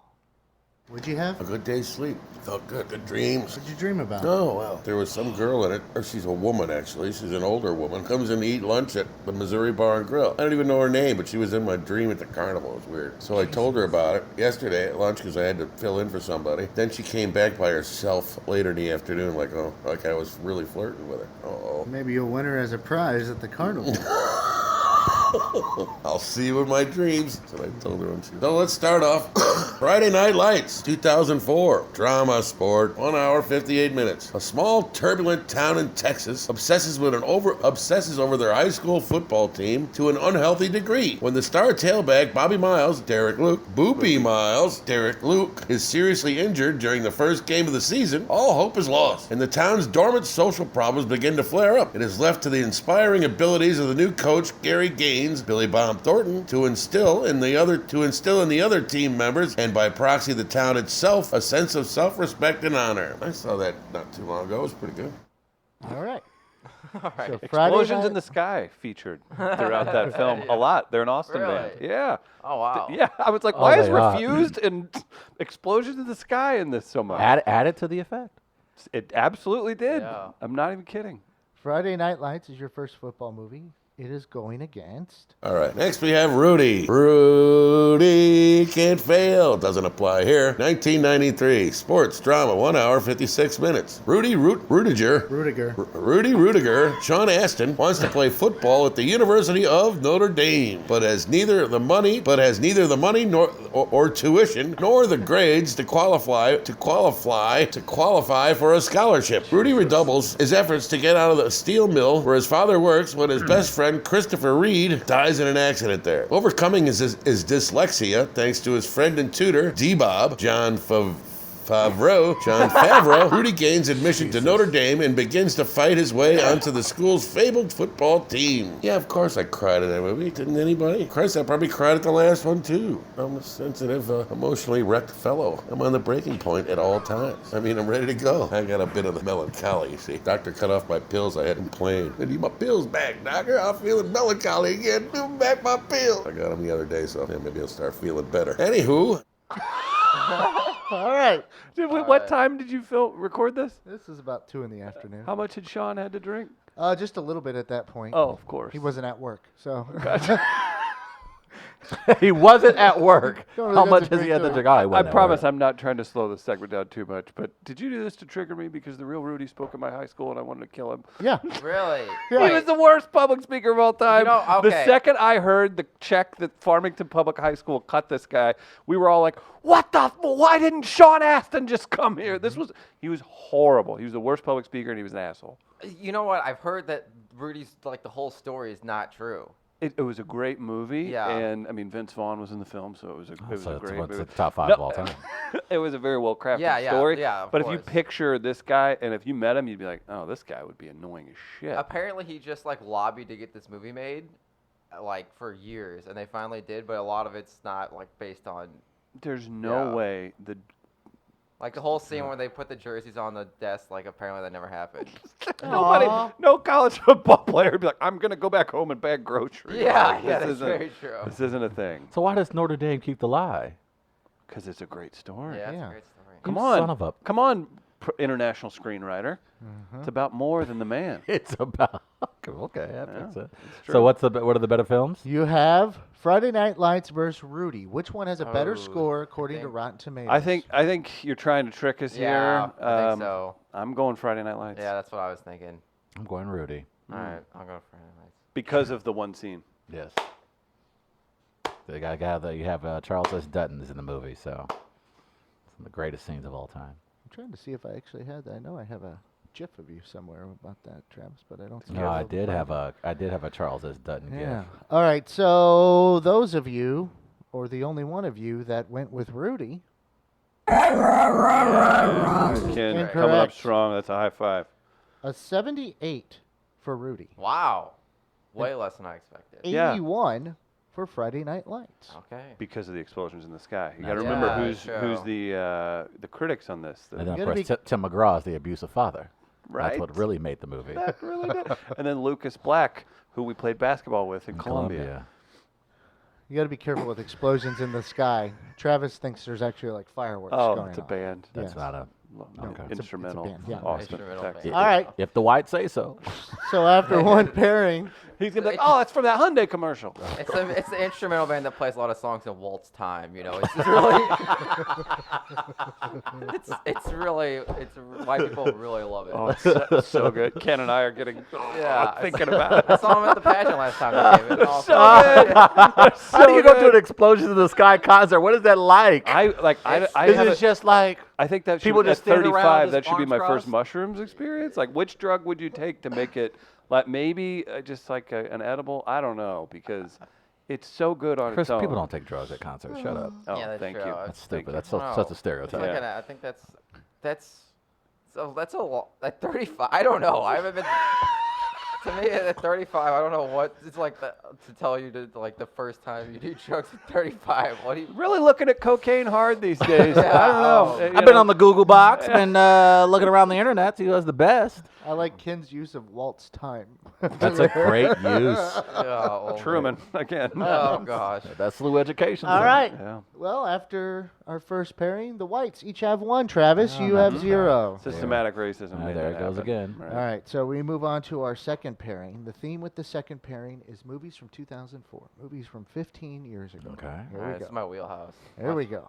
Speaker 4: What'd you have?
Speaker 5: A good day's sleep. Felt good. Good dreams.
Speaker 4: What'd you dream about?
Speaker 5: Oh, well, there was some girl in it, or she's a woman, actually. She's an older woman. Comes in to eat lunch at the Missouri Bar and Grill. I don't even know her name, but she was in my dream at the carnival. It was weird. So I told her about it yesterday at lunch because I had to fill in for somebody. Then she came back by herself later in the afternoon, like I was really flirting with her. Uh-oh.
Speaker 4: Maybe you'll win her as a prize at the carnival.
Speaker 5: I'll see you in my dreams. That's what I told her. So let's start off. Friday Night Lights, 2004. Drama sport, 1 hour, 58 minutes. A small, turbulent town in Texas obsesses over their high school football team to an unhealthy degree. When the star tailback, Bobby Miles, Derek Luke, is seriously injured during the first game of the season, all hope is lost, and the town's dormant social problems begin to flare up. It is left to the inspiring abilities of the new coach, Gary Gaines, Billy Bob Thornton, to instill in the other team members, and by proxy the town itself, a sense of self-respect and honor. I saw that not too long ago. It was pretty good.
Speaker 4: All right.
Speaker 2: All right.
Speaker 4: So Friday
Speaker 1: Explosions
Speaker 4: night,
Speaker 1: in the Sky featured throughout that film a lot. They're an Austin band.
Speaker 2: Really?
Speaker 1: Yeah.
Speaker 2: Oh, wow.
Speaker 1: Yeah, I was like,
Speaker 3: Oh,
Speaker 1: why is
Speaker 3: they are.
Speaker 1: Refused and Explosions in the Sky in this so much?
Speaker 3: Add it to the effect.
Speaker 1: It absolutely did.
Speaker 2: Yeah.
Speaker 1: I'm not even kidding.
Speaker 4: Friday Night Lights is your first football movie. It is going against.
Speaker 5: All right, next we have Rudy. Rudy can't fail. Doesn't apply here. 1993. Sports drama, 1 hour, 56 minutes. Rudy Rudiger, Sean Astin, wants to play football at the University of Notre Dame, but has neither the money nor or tuition, nor the grades to qualify for a scholarship. Rudy redoubles his efforts to get out of the steel mill where his father works when his best friend Christopher Reed dies in an accident there. Overcoming his dyslexia, thanks to his friend and tutor, D-Bob, John Favreau, Rudy gains admission to Notre Dame and begins to fight his way onto the school's fabled football team. Yeah, of course I cried at that movie. Didn't anybody? Christ, I probably cried at the last one, too. I'm a sensitive, emotionally wrecked fellow. I'm on the breaking point at all times. I mean, I'm ready to go. I got a bit of the melancholy, you see. Doctor cut off my pills I had in plane. I need my pills back, doctor. I'm feeling melancholy again. Give me back my pills. I got them the other day, so maybe I'll start feeling better. Anywho...
Speaker 4: All right.
Speaker 1: What time did you record this?
Speaker 4: This is about 2 in the afternoon.
Speaker 1: How much had Sean had to drink?
Speaker 4: Just a little bit at that point.
Speaker 1: Oh, of course.
Speaker 4: He wasn't at work, so.
Speaker 3: He wasn't at work.
Speaker 4: Don't really
Speaker 3: How
Speaker 4: get
Speaker 3: much
Speaker 4: to
Speaker 3: has he
Speaker 4: drink
Speaker 3: had to
Speaker 4: to
Speaker 3: drink?
Speaker 4: it.
Speaker 3: Oh, he
Speaker 1: I
Speaker 3: wasn't at
Speaker 1: promise
Speaker 3: work.
Speaker 1: I'm not trying to slow this segment down too much, but did you do this to trigger me because the real Rudy spoke at my high school and I wanted to kill him?
Speaker 4: Yeah.
Speaker 2: Really?
Speaker 4: Yeah.
Speaker 1: He was the worst public speaker of all time.
Speaker 2: You know,
Speaker 1: The
Speaker 2: okay.
Speaker 1: second I heard the check that Farmington Public High School cut this guy, we were all like, what the? Why didn't Sean Astin just come here? He was horrible. He was the worst public speaker and he was an asshole.
Speaker 2: You know what? I've heard that Rudy's, like, the whole story is not true.
Speaker 1: It was a great movie,
Speaker 2: Yeah.
Speaker 1: and I mean Vince Vaughn was in the film, so it was a
Speaker 3: So
Speaker 1: great
Speaker 3: it's
Speaker 1: movie.
Speaker 3: the top 5
Speaker 1: No,
Speaker 3: of all time.
Speaker 1: It was a very well crafted
Speaker 2: Yeah,
Speaker 1: story.
Speaker 2: of
Speaker 1: but if you
Speaker 2: course.
Speaker 1: picture this guy, and if you met him, you'd be like, oh, this guy would be annoying as shit.
Speaker 2: Apparently, he just, like, lobbied to get this movie made, like, for years, and they finally did, but a lot of it's not, like, based on,
Speaker 1: There's no
Speaker 2: Yeah.
Speaker 1: way
Speaker 2: like, the whole scene where they put the jerseys on the desk, like, apparently that never happened.
Speaker 1: no college football player would be like, I'm gonna go back home and bag groceries.
Speaker 2: Yeah,
Speaker 1: Like,
Speaker 2: yeah,
Speaker 1: this
Speaker 2: that's
Speaker 1: isn't-
Speaker 2: very true.
Speaker 1: This isn't a thing
Speaker 3: So why does Notre Dame keep the lie?
Speaker 1: because it's a great story.
Speaker 2: Yeah, it's
Speaker 4: Yeah.
Speaker 2: a great story.
Speaker 1: Come
Speaker 3: You
Speaker 1: on,
Speaker 3: son of a-
Speaker 1: come on, international screenwriter. It's about more than the man.
Speaker 3: It's about okay. That makes sense.
Speaker 1: true.
Speaker 3: So what are the better films?
Speaker 4: You have Friday Night Lights versus Rudy. Which one has a better
Speaker 2: Oh,
Speaker 4: score according to
Speaker 2: think-
Speaker 4: Rotten Tomatoes?
Speaker 1: I think you're trying to trick us
Speaker 2: Yeah,
Speaker 1: here.
Speaker 2: I think so.
Speaker 1: I'm going Friday Night Lights.
Speaker 2: Yeah, that's what I was thinking.
Speaker 3: I'm going Rudy.
Speaker 2: All right, I'll go Friday Nights.
Speaker 1: Because of the one scene.
Speaker 3: Yes. You have Charles S. Dutton is in the movie, so it's one of the greatest scenes of all time.
Speaker 4: I'm trying to see if I actually had that. I know I have a GIF of you somewhere about that, Travis, but I don't see
Speaker 3: No,
Speaker 4: it.
Speaker 3: I did have a Charles S. Dutton
Speaker 4: Yeah.
Speaker 3: gift.
Speaker 4: All right. So those of you, or the only one of you that went with Rudy,
Speaker 1: Ken coming up
Speaker 4: Incorrect.
Speaker 1: strong. That's a high five.
Speaker 4: a 78 for Rudy,
Speaker 2: Wow, way less than I expected.
Speaker 1: Yeah.
Speaker 4: 81 for Friday Night Lights.
Speaker 2: Okay.
Speaker 1: Because of the explosions in the sky. You got to
Speaker 3: That's
Speaker 1: remember
Speaker 2: right.
Speaker 1: who's
Speaker 2: Yeah,
Speaker 1: the critics on this.
Speaker 3: And then, of
Speaker 4: gotta
Speaker 3: course,
Speaker 4: be-
Speaker 3: Tim McGraw is the abusive father.
Speaker 1: Right.
Speaker 3: That's what really made the movie.
Speaker 1: That really did. And then Lucas Black, who we played basketball with in Columbia.
Speaker 4: You got to be careful with explosions in the sky. Travis thinks there's actually like fireworks
Speaker 1: Oh,
Speaker 4: going
Speaker 1: it's a
Speaker 4: off.
Speaker 1: band.
Speaker 3: That's
Speaker 4: Yes.
Speaker 3: not a.
Speaker 1: No,
Speaker 3: Okay.
Speaker 4: It's a
Speaker 1: instrumental.
Speaker 4: band, yeah.
Speaker 1: Austin,
Speaker 2: Instrumental
Speaker 1: Texas.
Speaker 2: band.
Speaker 4: All right.
Speaker 3: If the whites say so.
Speaker 4: So after one pairing,
Speaker 1: He's gonna be like, oh, that's from that Hyundai commercial.
Speaker 2: It's the instrumental band that plays a lot of songs in waltz time. You know, it's just really, it's why people really love it.
Speaker 1: Oh, it's so good. Ken and I are getting thinking about it.
Speaker 2: I saw him at the pageant last time they came. It was awesome.
Speaker 3: How do you go to an explosions in the sky concert? What is that like?
Speaker 1: I
Speaker 3: This
Speaker 1: have
Speaker 3: is just like
Speaker 1: I think that should,
Speaker 3: people
Speaker 1: at
Speaker 3: just standing around
Speaker 1: 35,
Speaker 3: just
Speaker 1: that should be
Speaker 3: arms
Speaker 1: my first
Speaker 3: crossed.
Speaker 1: mushrooms experience. Like, which drug would you take to make it, like, maybe just like an edible? I don't know, because it's so good on
Speaker 3: Chris.
Speaker 1: its own.
Speaker 3: People don't take drugs at concerts. Shut up.
Speaker 1: Oh,
Speaker 2: Yeah, that's
Speaker 1: thank
Speaker 2: true.
Speaker 1: you.
Speaker 3: That's
Speaker 1: Thank
Speaker 3: stupid.
Speaker 1: you.
Speaker 3: That's
Speaker 2: Wow.
Speaker 3: such a
Speaker 2: It's
Speaker 3: stereotype.
Speaker 2: like I think that's a lot. At 35, I don't know. I haven't been. To me, at 35, I don't know what it's like to tell you to like the first time you do drugs at 35. What do you?
Speaker 1: Really looking at cocaine hard these days. I don't know. You
Speaker 3: I've been
Speaker 1: know,
Speaker 3: on the Google box, been looking around the internet, see who has the best.
Speaker 4: I like Ken's use of waltz time.
Speaker 3: That's a great use.
Speaker 2: Oh,
Speaker 1: Truman again.
Speaker 2: Oh gosh.
Speaker 3: That's SLU education.
Speaker 4: All right.
Speaker 1: Yeah.
Speaker 4: Well, after our first pairing, the whites each have one. Travis, you have 0.
Speaker 1: Systematic racism. made
Speaker 3: there
Speaker 1: that
Speaker 3: it goes
Speaker 1: happen.
Speaker 3: again.
Speaker 1: Right.
Speaker 4: All right, so we move on to our second pairing. The theme with the second pairing is movies from 2004, movies from 15 years ago.
Speaker 3: Okay.
Speaker 4: Here
Speaker 2: All right,
Speaker 4: we
Speaker 2: it's
Speaker 4: go.
Speaker 2: my wheelhouse.
Speaker 4: Here we go.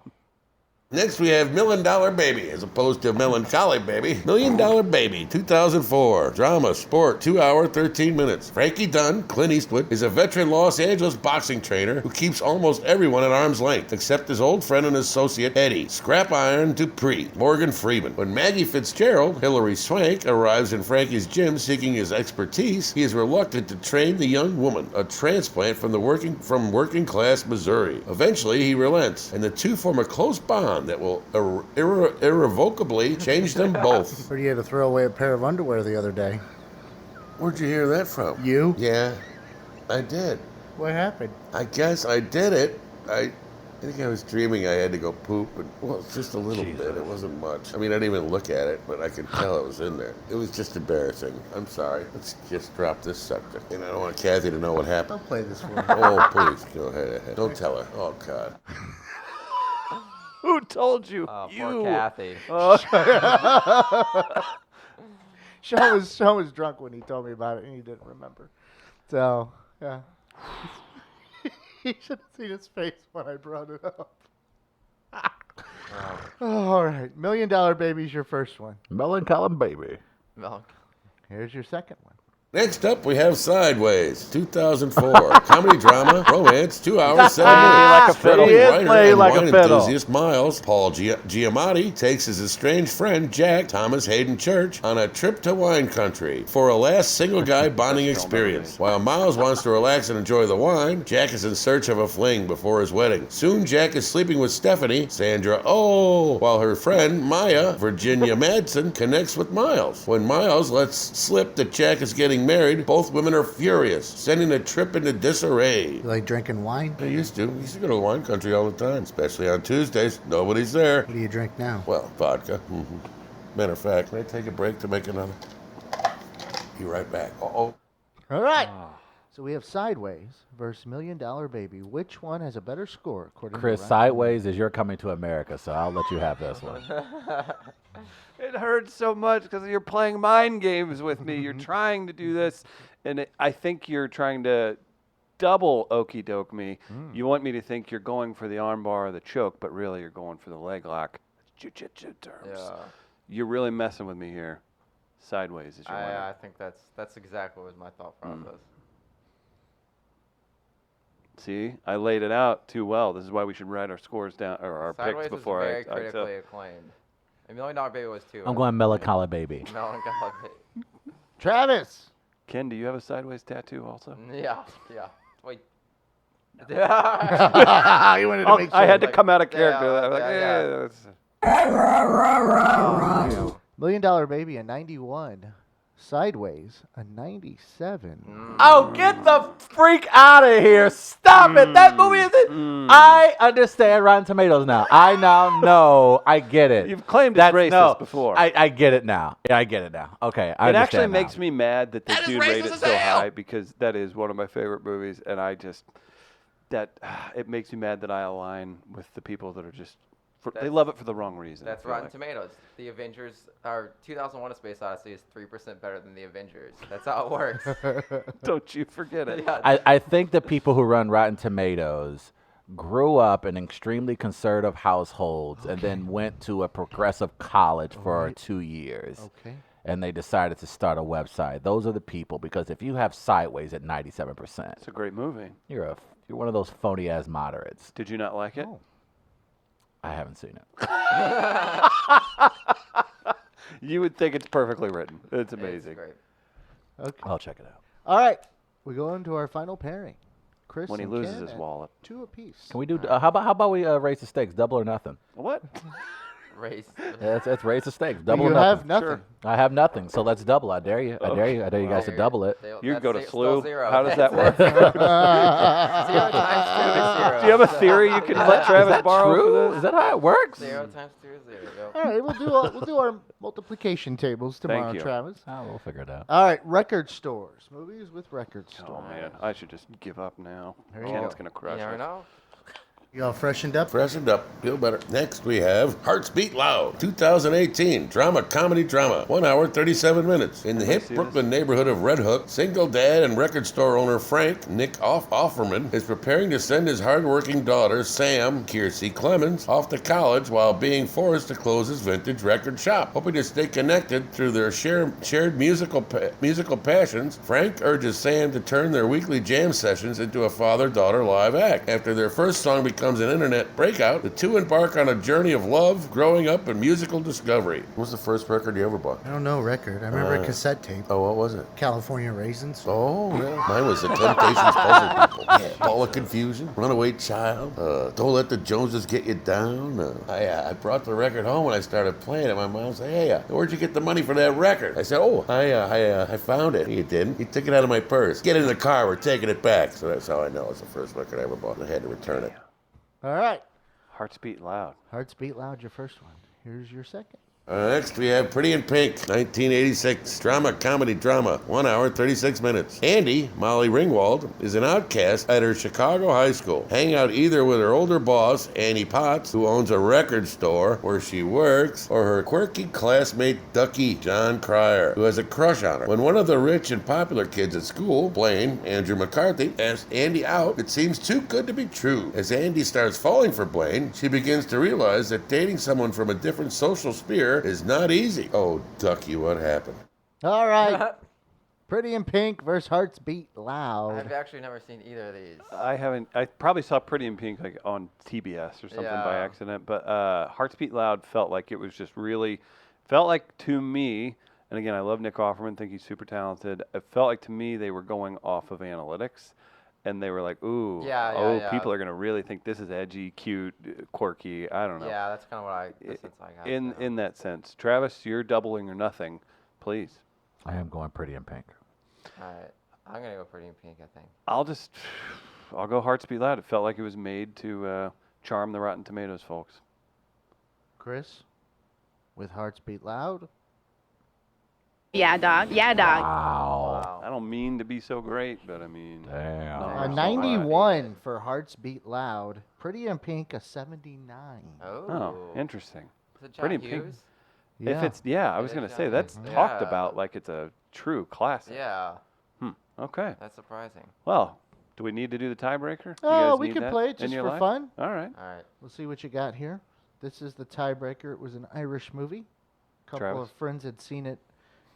Speaker 5: Next, we have Million Dollar Baby, as opposed to Melancholy Baby. Million Dollar Baby, 2004. Drama, sport, 2 hour, 13 minutes. Frankie Dunn, Clint Eastwood, is a veteran Los Angeles boxing trainer who keeps almost everyone at arm's length, except his old friend and associate, Eddie Scrap Iron Dupree, Morgan Freeman. When Maggie Fitzgerald, Hilary Swank, arrives in Frankie's gym seeking his expertise, he is reluctant to train the young woman, a transplant from working class Missouri. Eventually, he relents, and the two form a close bond that will irrevocably change them both.
Speaker 4: Heard you had to throw away a pair of underwear the other day.
Speaker 5: Where'd you hear that from?
Speaker 4: You?
Speaker 5: Yeah, I did.
Speaker 4: What happened?
Speaker 5: I guess I did it. I think I was dreaming I had to go poop, and well, just a little bit. It wasn't much. I mean, I didn't even look at it, but I could tell it was in there. It was just embarrassing. I'm sorry. Let's just drop this subject. And I don't want Kathy to know what happened.
Speaker 4: I'll play this for you.
Speaker 5: Oh, please, go ahead. Don't tell her. Oh, God.
Speaker 1: Who told you?
Speaker 2: Oh,
Speaker 1: You.
Speaker 2: poor Kathy.
Speaker 4: Sean was drunk when he told me about it, and he didn't remember. So, yeah. He should have seen his face when I brought it up. Oh, all right. $1 Million Baby's your first one.
Speaker 3: Melancholy Baby.
Speaker 2: Milk.
Speaker 4: Here's your second one.
Speaker 5: Next up, we have Sideways, 2004. Comedy drama, romance, 2 hours, 7
Speaker 3: like
Speaker 5: minutes.
Speaker 3: a fiddle.
Speaker 5: Struggling
Speaker 3: He is
Speaker 5: writer
Speaker 3: playing
Speaker 5: and
Speaker 3: like a
Speaker 5: wine
Speaker 3: fiddle.
Speaker 5: enthusiast Miles, Paul Giamatti, takes his estranged friend Jack, Thomas Hayden Church, on a trip to wine country for a last single guy bonding experience. While Miles wants to relax and enjoy the wine, Jack is in search of a fling before his wedding. Soon, Jack is sleeping with Stephanie, Sandra while her friend Maya, Virginia Madsen, connects with Miles. When Miles lets slip that Jack is getting married, both women are furious, sending the trip into disarray.
Speaker 4: You like drinking wine?
Speaker 5: I used to go to wine country all the time, especially on Tuesdays. Nobody's there.
Speaker 4: What do you drink now?
Speaker 5: Well, vodka. Matter of fact, can I take a break to make another? Be right back. Uh-oh.
Speaker 4: All right. So we have Sideways versus $1 Million Baby. Which one has a better score, according
Speaker 3: Chris,
Speaker 4: to Rotten
Speaker 3: Sideways is You're Coming to America, so I'll let you have this one.
Speaker 1: It hurts so much because you're playing mind games with me. You're trying to do this, and I think you're trying to double okey doke me. You want me to think you're going for the armbar or the choke, but really you're going for the leg lock. Jiu-jitsu terms.
Speaker 2: Yeah.
Speaker 1: You're really messing with me here. Sideways is your winner.
Speaker 2: I think that's exactly what was my thought process.
Speaker 1: See, I laid it out too well. This is why we should write our scores down or our
Speaker 2: Sideways
Speaker 1: picks
Speaker 2: was
Speaker 1: before
Speaker 2: very
Speaker 1: I
Speaker 2: critically acclaimed. $1 Million Baby was too.
Speaker 3: I'm going Melancholy Baby.
Speaker 2: Melancholy Baby.
Speaker 4: Travis.
Speaker 1: Ken, do you have a sideways tattoo also?
Speaker 2: Yeah. Wait.
Speaker 4: You wanted to make sure.
Speaker 1: I had to
Speaker 2: Like,
Speaker 1: come out of character.
Speaker 2: yeah,
Speaker 1: I was like,
Speaker 2: yeah,
Speaker 1: that's-
Speaker 4: $1 Million Baby, a 91. Sideways, a 97.
Speaker 3: Oh, get the freak out of here. Stop it. That movie isn't. I understand Rotten Tomatoes now. I now know. I get it.
Speaker 1: You've claimed it's racist before.
Speaker 3: I get it now. Yeah, I get it now. Okay. I
Speaker 1: It actually
Speaker 3: understand now.
Speaker 1: makes me mad that this dude rated it so high because that is one of my favorite movies, and it makes me mad that I align with the people that are just they love it for the wrong reason.
Speaker 2: That's Rotten Tomatoes. The Avengers, or 2001: A Space Odyssey, is 3% better than the Avengers. That's how it works.
Speaker 1: Don't you forget it.
Speaker 2: Yeah.
Speaker 3: I think the people who run Rotten Tomatoes grew up in extremely conservative households and then went to a progressive college for 2 years.
Speaker 4: Okay.
Speaker 3: And they decided to start a website. Those are the people, because if you have Sideways at 97%,
Speaker 1: It's a great movie.
Speaker 3: you're one of those phony ass moderates.
Speaker 1: Did you not like it?
Speaker 4: Oh.
Speaker 3: I haven't seen it.
Speaker 1: You would think it's perfectly written. It's
Speaker 2: It's
Speaker 1: amazing.
Speaker 2: great.
Speaker 4: Okay.
Speaker 3: I'll check it out.
Speaker 4: All right. We go into our final pairing. Chris
Speaker 1: When he
Speaker 4: and
Speaker 1: loses
Speaker 4: Ken
Speaker 1: his
Speaker 4: at
Speaker 1: wallet.
Speaker 4: 2 apiece.
Speaker 3: Can we do? How about we raise the stakes, double or nothing?
Speaker 1: What?
Speaker 2: Race.
Speaker 3: Let's raise the stakes,
Speaker 4: But
Speaker 3: double
Speaker 4: you
Speaker 3: or nothing.
Speaker 4: have nothing.
Speaker 3: I have nothing, so let's double. I dare you. I dare you. I dare you guys to double it.
Speaker 1: You go to
Speaker 2: Still
Speaker 1: SLU.
Speaker 2: zero.
Speaker 1: How does that work?
Speaker 2: 0 times 2 is 0.
Speaker 1: Do you have a theory you can let
Speaker 3: Is
Speaker 1: Travis
Speaker 3: that
Speaker 1: borrow
Speaker 3: true?
Speaker 1: for this?
Speaker 3: Is that how it works?
Speaker 2: 0 times 2 is 0. Yep.
Speaker 4: All right, we'll do our multiplication tables tomorrow,
Speaker 1: you.
Speaker 4: Travis.
Speaker 3: Oh, we'll figure it out.
Speaker 4: All right, record stores. Movies with record stores.
Speaker 1: Oh man, I should just give up now.
Speaker 4: There you
Speaker 1: Ken's
Speaker 4: go.
Speaker 1: gonna crush
Speaker 2: You never
Speaker 1: it.
Speaker 2: know.
Speaker 4: You all freshened up?
Speaker 5: Freshened up. Feel better. Next, we have Hearts Beat Loud, 2018. Drama, comedy, drama. 1 hour, 37 minutes. In the hip Brooklyn neighborhood of Red Hook, single dad and record store owner Frank, Nick Offerman, is preparing to send his hardworking daughter, Sam Kiersey Clemens, off to college while being forced to close his vintage record shop. Hoping to stay connected through their shared musical passions, Frank urges Sam to turn their weekly jam sessions into a father-daughter live act. After their first song becomes an internet breakout, the two embark on a journey of love, growing up, and musical discovery. What was the first record you ever bought?
Speaker 4: I don't know, record. I remember a cassette tape.
Speaker 5: Oh, what was it?
Speaker 4: California Raisins.
Speaker 5: Oh, yeah. Mine was the Temptations Puzzle People. Yeah. Ball of Confusion, Runaway Child, Don't Let the Joneses Get You Down. I brought the record home and I started playing it. My mom said, hey, where'd you get the money for that record? I said, I found it. You didn't. He took it out of my purse. Get in the car. We're taking it back. So that's how I know it's the first record I ever bought and I had to return it.
Speaker 4: All right.
Speaker 1: Hearts Beat Loud.
Speaker 4: Hearts Beat Loud, your first one. Here's your second.
Speaker 5: Next, we have Pretty in Pink, 1986. Drama, comedy, drama. 1 hour, 36 minutes. Andy, Molly Ringwald, is an outcast at her Chicago high school, hanging out either with her older boss, Annie Potts, who owns a record store where she works, or her quirky classmate, Ducky, John Cryer, who has a crush on her. When one of the rich and popular kids at school, Blaine, Andrew McCarthy, asks Andy out, it seems too good to be true. As Andy starts falling for Blaine, she begins to realize that dating someone from a different social sphere is not easy. Oh, Ducky, what happened?
Speaker 4: All right. Pretty in Pink versus Hearts Beat Loud.
Speaker 2: I've actually never seen either of these.
Speaker 1: I haven't. I probably saw Pretty in Pink like on TBS or something by
Speaker 2: Yeah.
Speaker 1: accident. But Hearts Beat Loud felt like it was just really, felt like to me, and again, I love Nick Offerman, think he's super talented. It felt like to me they were going off of analytics. And they were like, ooh,
Speaker 2: Yeah.
Speaker 1: people are going to really think this is edgy, cute, quirky. I don't know.
Speaker 2: Yeah, that's kind of the sense I got.
Speaker 1: In that sense. Travis, you're doubling or nothing, please.
Speaker 3: I am going Pretty in Pink.
Speaker 2: All right. I'm going to go Pretty in Pink, I think.
Speaker 1: I'll go Hearts Beat Loud. It felt like it was made to charm the Rotten Tomatoes folks.
Speaker 4: Chris, with Hearts Beat Loud.
Speaker 6: Yeah, dog. Yeah, dog.
Speaker 3: Wow.
Speaker 1: I don't mean to be so great, but I mean.
Speaker 3: Damn.
Speaker 1: no,
Speaker 4: A
Speaker 1: I'm so
Speaker 4: 91 for Hearts Beat Loud. Pretty in Pink, a 79.
Speaker 1: Oh, interesting.
Speaker 2: Is it
Speaker 1: Pretty
Speaker 2: John
Speaker 1: in Pink.
Speaker 2: Hughes?
Speaker 1: If it's I was
Speaker 2: It
Speaker 1: gonna
Speaker 2: is
Speaker 1: say
Speaker 2: John
Speaker 1: that's
Speaker 2: Hughes.
Speaker 1: talked
Speaker 2: Yeah.
Speaker 1: about like it's a true classic.
Speaker 2: Yeah,
Speaker 1: Okay.
Speaker 2: that's surprising.
Speaker 1: Well, do we need to do the tiebreaker? You
Speaker 4: Oh,
Speaker 1: guys
Speaker 4: we
Speaker 1: need
Speaker 4: could
Speaker 1: that
Speaker 4: play it
Speaker 1: in
Speaker 4: just
Speaker 1: your
Speaker 4: for
Speaker 1: life?
Speaker 4: fun.
Speaker 1: All right.
Speaker 2: All right.
Speaker 4: We'll see what you got here. This is the tiebreaker. It was an Irish movie. A couple
Speaker 1: Travis?
Speaker 4: of friends had seen it,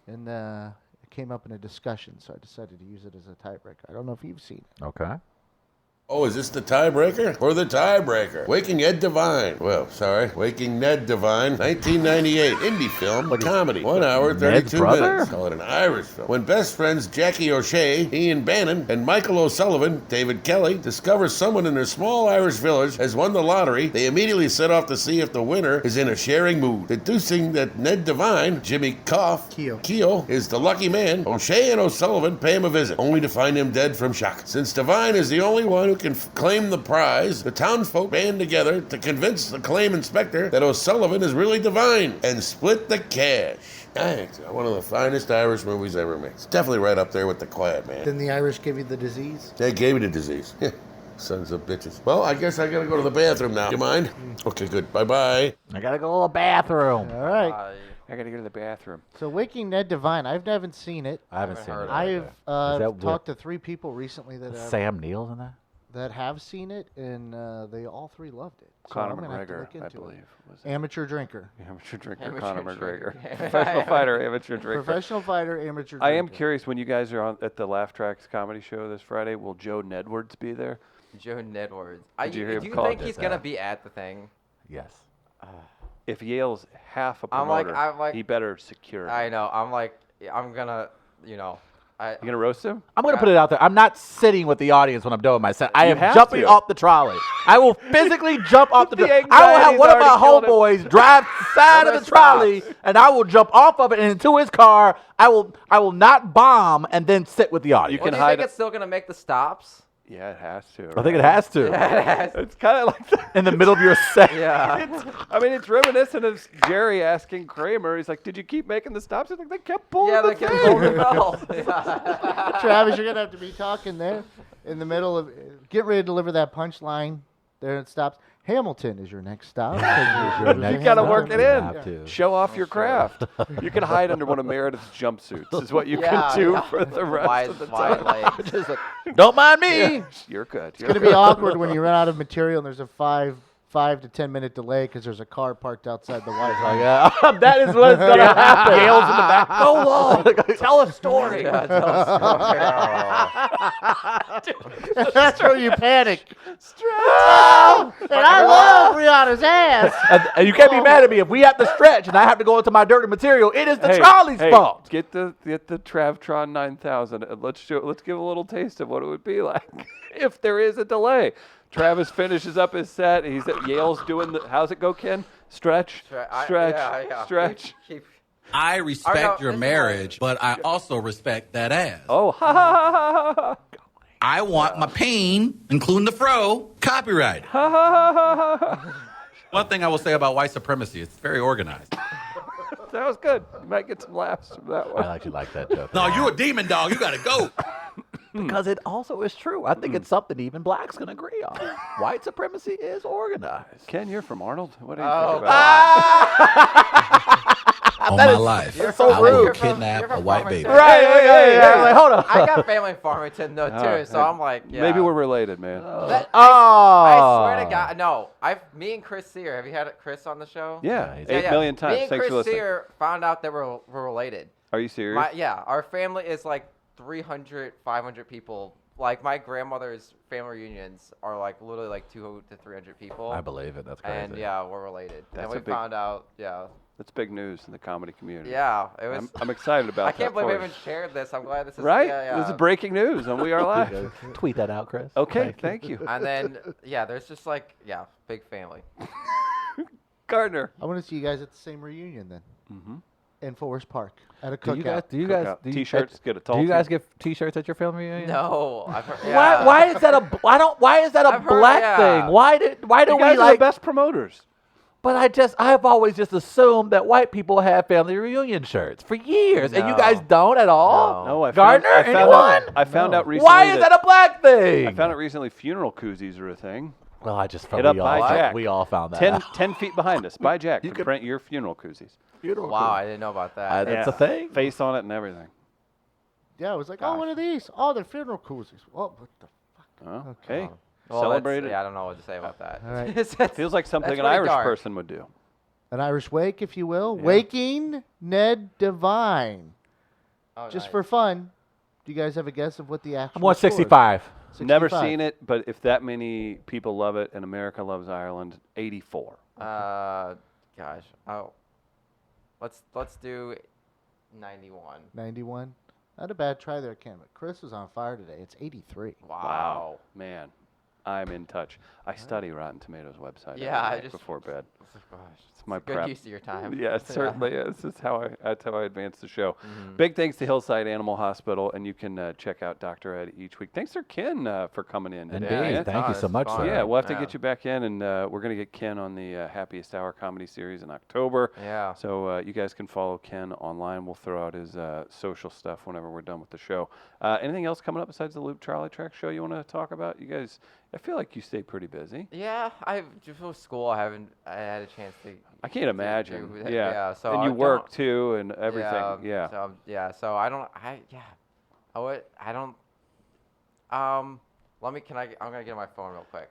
Speaker 4: and it came up in a discussion, so I decided to use it as a tiebreaker. I don't know if you've seen it.
Speaker 3: Okay.
Speaker 5: Oh, is this the tiebreaker? Or the tiebreaker? Waking Ed Devine. Waking Ned Devine. 1998. Indie film. Comedy. 1 hour, 32
Speaker 3: brother?
Speaker 5: minutes. Call it an Irish film. When best friends Jackie O'Shea, Ian Bannon, and Michael O'Sullivan, David Kelly, discover someone in their small Irish village has won the lottery, they immediately set off to see if the winner is in a sharing mood. Deducing that Ned Devine, Jimmy Keogh, is the lucky man, O'Shea and O'Sullivan pay him a visit, only to find him dead from shock. Since Devine is the only one who can claim the prize, the townsfolk band together to convince the claim inspector that O'Sullivan is really Devine and split the cash. Thanks. One of the finest Irish movies ever made. It's definitely right up there with The Quiet Man.
Speaker 4: Didn't the Irish give you the disease?
Speaker 5: They gave me the disease. Sons of bitches. Well, I guess I gotta go to the bathroom now. You mind? Okay, good. Bye-bye.
Speaker 3: I gotta go to the bathroom.
Speaker 4: All right.
Speaker 1: I gotta go to the bathroom.
Speaker 4: So Waking Ned Devine, I haven't seen it.
Speaker 3: I haven't seen
Speaker 2: heard
Speaker 3: it.
Speaker 2: of it.
Speaker 4: I've
Speaker 3: that what-
Speaker 4: talked to 3 people recently
Speaker 3: Sam Neill's in that?
Speaker 4: that have seen it, and they all 3 loved it. So
Speaker 1: Conor
Speaker 4: I'm gonna have to
Speaker 1: McGregor,
Speaker 4: look
Speaker 1: I
Speaker 4: into
Speaker 1: believe.
Speaker 4: It.
Speaker 1: Was it?
Speaker 4: Amateur drinker.
Speaker 1: Amateur drinker,
Speaker 2: Amateur
Speaker 1: Conor
Speaker 2: drinker.
Speaker 1: McGregor. Professional fighter, amateur drinker.
Speaker 4: Professional fighter, amateur drinker.
Speaker 1: I am curious, when you guys are at the Laugh Tracks comedy show this Friday, will Joe Nedwards be there?
Speaker 2: Joe Nedwards.
Speaker 1: Did you hear him
Speaker 2: do you
Speaker 1: call
Speaker 2: think
Speaker 1: it
Speaker 2: he's
Speaker 1: that?
Speaker 2: gonna be at the thing?
Speaker 3: Yes.
Speaker 1: If Yale's half a
Speaker 2: I'm like-
Speaker 1: promoter,
Speaker 2: I'm like-
Speaker 1: he better secure it.
Speaker 2: I know. I'm gonna,
Speaker 1: You gonna roast him?
Speaker 3: I'm going to put it out there. I'm not sitting with the audience when I'm doing my set. I
Speaker 1: You
Speaker 3: am
Speaker 1: have
Speaker 3: jumping
Speaker 1: to.
Speaker 3: off the trolley. I will physically jump off the
Speaker 1: The
Speaker 3: trolley. I will have
Speaker 1: anxiety's
Speaker 3: one of my
Speaker 1: already killed him.
Speaker 3: homeboys drive the side of
Speaker 2: Other
Speaker 3: the trolley,
Speaker 2: stops.
Speaker 3: and I will jump off of it and into his car. I will not bomb and then sit with the audience.
Speaker 1: can
Speaker 2: do you
Speaker 1: hide
Speaker 2: think
Speaker 1: it-
Speaker 2: it's still gonna make the stops?
Speaker 1: Yeah, it has to.
Speaker 3: I think it has to.
Speaker 1: It's kind of like that.
Speaker 3: In the middle of your set.
Speaker 2: Yeah.
Speaker 1: It's reminiscent of Jerry asking Kramer. He's like, "Did you keep making the stops?" He's like, "They kept pulling
Speaker 2: Yeah,
Speaker 1: the
Speaker 2: they kept
Speaker 1: thing."
Speaker 2: pulling the bell. Yeah.
Speaker 4: Travis, you're gonna have to be talking there in the middle of getting ready to deliver that punchline There it stops. Hamilton is your next stop.
Speaker 1: You got to work it
Speaker 3: You
Speaker 1: in.
Speaker 3: have to.
Speaker 1: Show off your craft. You can hide under one of Meredith's jumpsuits. Is what you
Speaker 2: Yeah,
Speaker 1: can do
Speaker 2: yeah.
Speaker 1: for the rest
Speaker 2: Wide,
Speaker 1: of the
Speaker 2: wide
Speaker 1: time.
Speaker 2: legs.
Speaker 3: Don't mind me.
Speaker 1: Yeah, you're good.
Speaker 4: It's going to be awkward when you run out of material and there's a 5 to 10 minute delay because there's a car parked outside the White House.
Speaker 3: Yeah, that is what's gonna happen.
Speaker 1: Yale's in the back. Go long. Tell a story.
Speaker 2: Yeah, tell a story.
Speaker 4: That's where you panic. Oh, and I love Rihanna's ass.
Speaker 3: And you can't be mad at me if we have to stretch and I have to go into my dirty material. It is the
Speaker 1: Hey,
Speaker 3: trolley's
Speaker 1: hey,
Speaker 3: fault.
Speaker 1: Get the Travtron 9000 and let's give a little taste of what it would be like if there is a delay. Travis finishes up his set. He's at Yale's doing the. How's it go, Ken? Stretch, stretch,
Speaker 2: Yeah.
Speaker 1: stretch.
Speaker 2: Keep.
Speaker 7: I respect your
Speaker 2: this is
Speaker 7: marriage, but I also respect that ass.
Speaker 1: Oh, ha ha ha ha
Speaker 7: I want my pain, including the fro, copyright.
Speaker 1: ha ha ha ha.
Speaker 7: One thing I will say about white supremacy, it's very organized.
Speaker 1: That was good. You might get some laughs from that one.
Speaker 3: I actually like that joke.
Speaker 7: No, you a demon dog. You got to go.
Speaker 3: Because it also is true. I think it's something even blacks can agree on. White supremacy is organized.
Speaker 1: Ken, you're from Arnold. What do you
Speaker 2: Oh,
Speaker 1: think about
Speaker 7: On my life,
Speaker 3: so
Speaker 7: I will
Speaker 3: rude.
Speaker 7: kidnap a white baby.
Speaker 3: Right, yeah. Like, hold on.
Speaker 2: I got family in Farmington though too,
Speaker 1: Alright,
Speaker 2: so I'm like, yeah.
Speaker 1: Maybe we're related, man.
Speaker 2: I swear to God, no. Me and Chris Sear. Have you had Chris on the show?
Speaker 1: Yeah,
Speaker 3: he's-
Speaker 1: 8 million times.
Speaker 2: Me and
Speaker 1: Thanks
Speaker 2: Chris
Speaker 1: for listening.
Speaker 2: Sear found out that we're related.
Speaker 1: Are you serious?
Speaker 2: Our family is like 300, 500 people. Like my grandmother's family reunions are like literally like 200 to 300 people.
Speaker 3: I believe it. That's crazy.
Speaker 2: And yeah, we're related.
Speaker 1: That's
Speaker 2: and
Speaker 1: a
Speaker 2: we
Speaker 1: big-
Speaker 2: found out,
Speaker 1: That's big news in the comedy community.
Speaker 2: yeah, it was.
Speaker 1: I'm excited about
Speaker 2: I
Speaker 1: that.
Speaker 2: can't believe I
Speaker 1: for you.
Speaker 2: even shared this. I'm glad this is
Speaker 1: Right?
Speaker 2: Yeah,
Speaker 1: This is breaking news on We Are Live.
Speaker 3: Tweet that out, Chris.
Speaker 1: Okay, thank you.
Speaker 2: And then there's just like big family.
Speaker 1: Gardner.
Speaker 4: I want to see you guys at the same reunion then.
Speaker 1: Mm-hmm.
Speaker 4: In Forest Park at a
Speaker 3: Do you
Speaker 4: cookout.
Speaker 3: guys
Speaker 1: T-shirts, get a tall
Speaker 3: Do you guys
Speaker 1: tee.
Speaker 3: get T-shirts at your family reunion?
Speaker 2: No, I've heard,
Speaker 3: Why is that a why is that a
Speaker 2: I've heard,
Speaker 3: black
Speaker 2: yeah.
Speaker 3: thing? Why do
Speaker 1: You
Speaker 3: we
Speaker 1: guys are
Speaker 3: like?
Speaker 1: the best promoters.
Speaker 3: But I've always just assumed that white people have family reunion shirts for years, and you guys
Speaker 2: No.
Speaker 3: don't at all.
Speaker 1: No, I
Speaker 3: Gardner,
Speaker 1: found
Speaker 3: anyone?
Speaker 1: out, I found out recently.
Speaker 3: Why is that a black thing?
Speaker 1: I found out recently funeral koozies are a thing.
Speaker 3: Well, I just
Speaker 1: Hit up by Jack.
Speaker 3: we all found that.
Speaker 1: 10,
Speaker 3: out.
Speaker 1: 10 feet behind us, by Jack,
Speaker 3: You
Speaker 1: to
Speaker 3: could-
Speaker 1: print your funeral koozies.
Speaker 2: Wow, I didn't know about that.
Speaker 3: That's a thing.
Speaker 1: Face on it and everything.
Speaker 4: Yeah, it was like,
Speaker 2: Gosh.
Speaker 4: oh, one of these. Oh, they're funeral koozies. Oh, what the
Speaker 1: Oh,
Speaker 4: Okay.
Speaker 1: hey,
Speaker 2: Well,
Speaker 1: celebrate it.
Speaker 2: Yeah, I don't know what to say about that.
Speaker 4: All right.
Speaker 1: Feels like something
Speaker 2: That's
Speaker 1: an
Speaker 2: really
Speaker 1: Irish
Speaker 2: dark.
Speaker 1: person would do.
Speaker 4: An Irish wake, if you will.
Speaker 1: Yeah.
Speaker 4: Waking Ned Devine.
Speaker 2: Oh,
Speaker 4: Just
Speaker 2: nice.
Speaker 4: for fun. Do you guys have a guess of what the actual
Speaker 3: I'm
Speaker 4: 165.
Speaker 3: 165.
Speaker 1: Never seen it, but if that many people love it and America loves Ireland, 84.
Speaker 2: Gosh. Oh. Let's do 91.
Speaker 4: 91. Not a bad try there, Ken. But Chris was on fire today. It's 83.
Speaker 1: Wow, man, I'm in touch. I study Rotten Tomatoes website. every
Speaker 2: Yeah, I
Speaker 1: night
Speaker 2: just-
Speaker 1: before bed.
Speaker 2: Gosh.
Speaker 1: It's my
Speaker 2: Good
Speaker 1: prep.
Speaker 2: use of your time.
Speaker 1: Yeah, it certainly is. This is that's how I advance the show.
Speaker 2: Mm-hmm.
Speaker 1: Big thanks to Hillside Animal Hospital, and you can check out Dr. Ed each week. Thanks to Ken for coming in today.
Speaker 3: Indeed.
Speaker 1: man.
Speaker 3: Thank you so
Speaker 2: it's
Speaker 3: much,
Speaker 2: fun.
Speaker 3: sir.
Speaker 1: Yeah, we'll have to
Speaker 2: Yeah.
Speaker 1: get you back in, and we're going to get Ken on the Happiest Hour comedy series in October.
Speaker 2: Yeah.
Speaker 1: So you guys can follow Ken online. We'll throw out his social stuff whenever we're done with the show. Anything else coming up besides the Loop Charlie Track show you want to talk about? You guys, I feel like you stay pretty busy.
Speaker 2: Yeah, just with school, I had a chance to.
Speaker 1: I can't imagine.
Speaker 2: do that,
Speaker 1: Yeah.
Speaker 2: yeah, so
Speaker 1: and
Speaker 2: I
Speaker 1: you
Speaker 2: don't-
Speaker 1: work too, and everything. Yeah.
Speaker 2: So I don't. I don't. I'm gonna get on my phone real quick.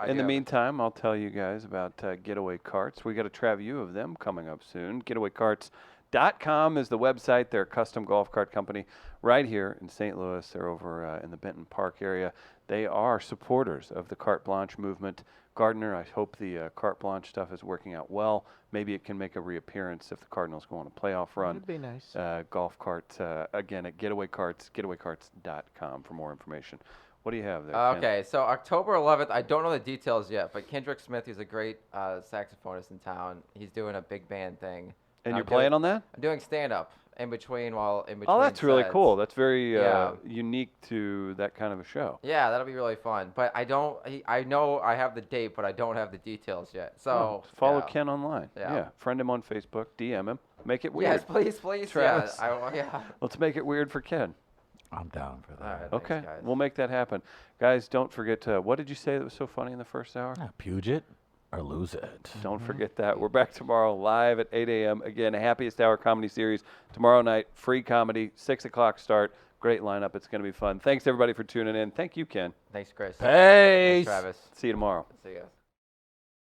Speaker 1: In the meantime, I'll tell you guys about Getaway Carts. We got a review of them coming up soon. GetawayCarts.com is the website. They're a custom golf cart company right here in St. Louis. They're over in the Benton Park area. They are supporters of the Carte Blanche movement. Gardner, I hope the Carte Blanche stuff is working out well. Maybe it can make a reappearance if the Cardinals go on a playoff run.
Speaker 4: That'd be nice.
Speaker 1: Golf cart, again, at Getaway Carts, getawaycarts.com for more information. What do you have there, Ken?
Speaker 2: Okay, so October 11th, I don't know the details yet, but Kendrick Smith, who's a great saxophonist in town, he's doing a big band thing.
Speaker 1: And
Speaker 2: I'm
Speaker 1: you're playing on that?
Speaker 2: I'm doing stand-up in between.
Speaker 1: Oh, that's really
Speaker 2: sets.
Speaker 1: cool. That's very
Speaker 2: Yeah.
Speaker 1: unique to that kind of a show.
Speaker 2: Yeah, that'll be really fun. But I know I have the date, but I don't have the details yet. So
Speaker 1: follow
Speaker 2: yeah.
Speaker 1: Ken online.
Speaker 2: Yeah.
Speaker 1: Friend him on Facebook, DM him, make it weird.
Speaker 2: Yes, please.
Speaker 1: Travis.
Speaker 2: Yeah, yeah.
Speaker 1: Let's make it weird for Ken.
Speaker 3: I'm down for
Speaker 2: All
Speaker 3: that.
Speaker 2: right,
Speaker 1: Okay,
Speaker 2: thanks, guys.
Speaker 1: we'll make that happen. Guys, don't forget to, what did you say that was so funny in the first hour?
Speaker 3: Yeah, Puget or lose it.
Speaker 1: Don't forget that. We're back tomorrow live at 8 a.m. Again, Happiest Hour Comedy Series. Tomorrow night, free comedy, 6 o'clock start. Great lineup. It's going to be fun. Thanks, everybody, for tuning in. Thank you, Ken.
Speaker 2: Thanks, Chris.
Speaker 3: Peace.
Speaker 2: Thanks, Travis.
Speaker 1: See you tomorrow.
Speaker 2: See you guys.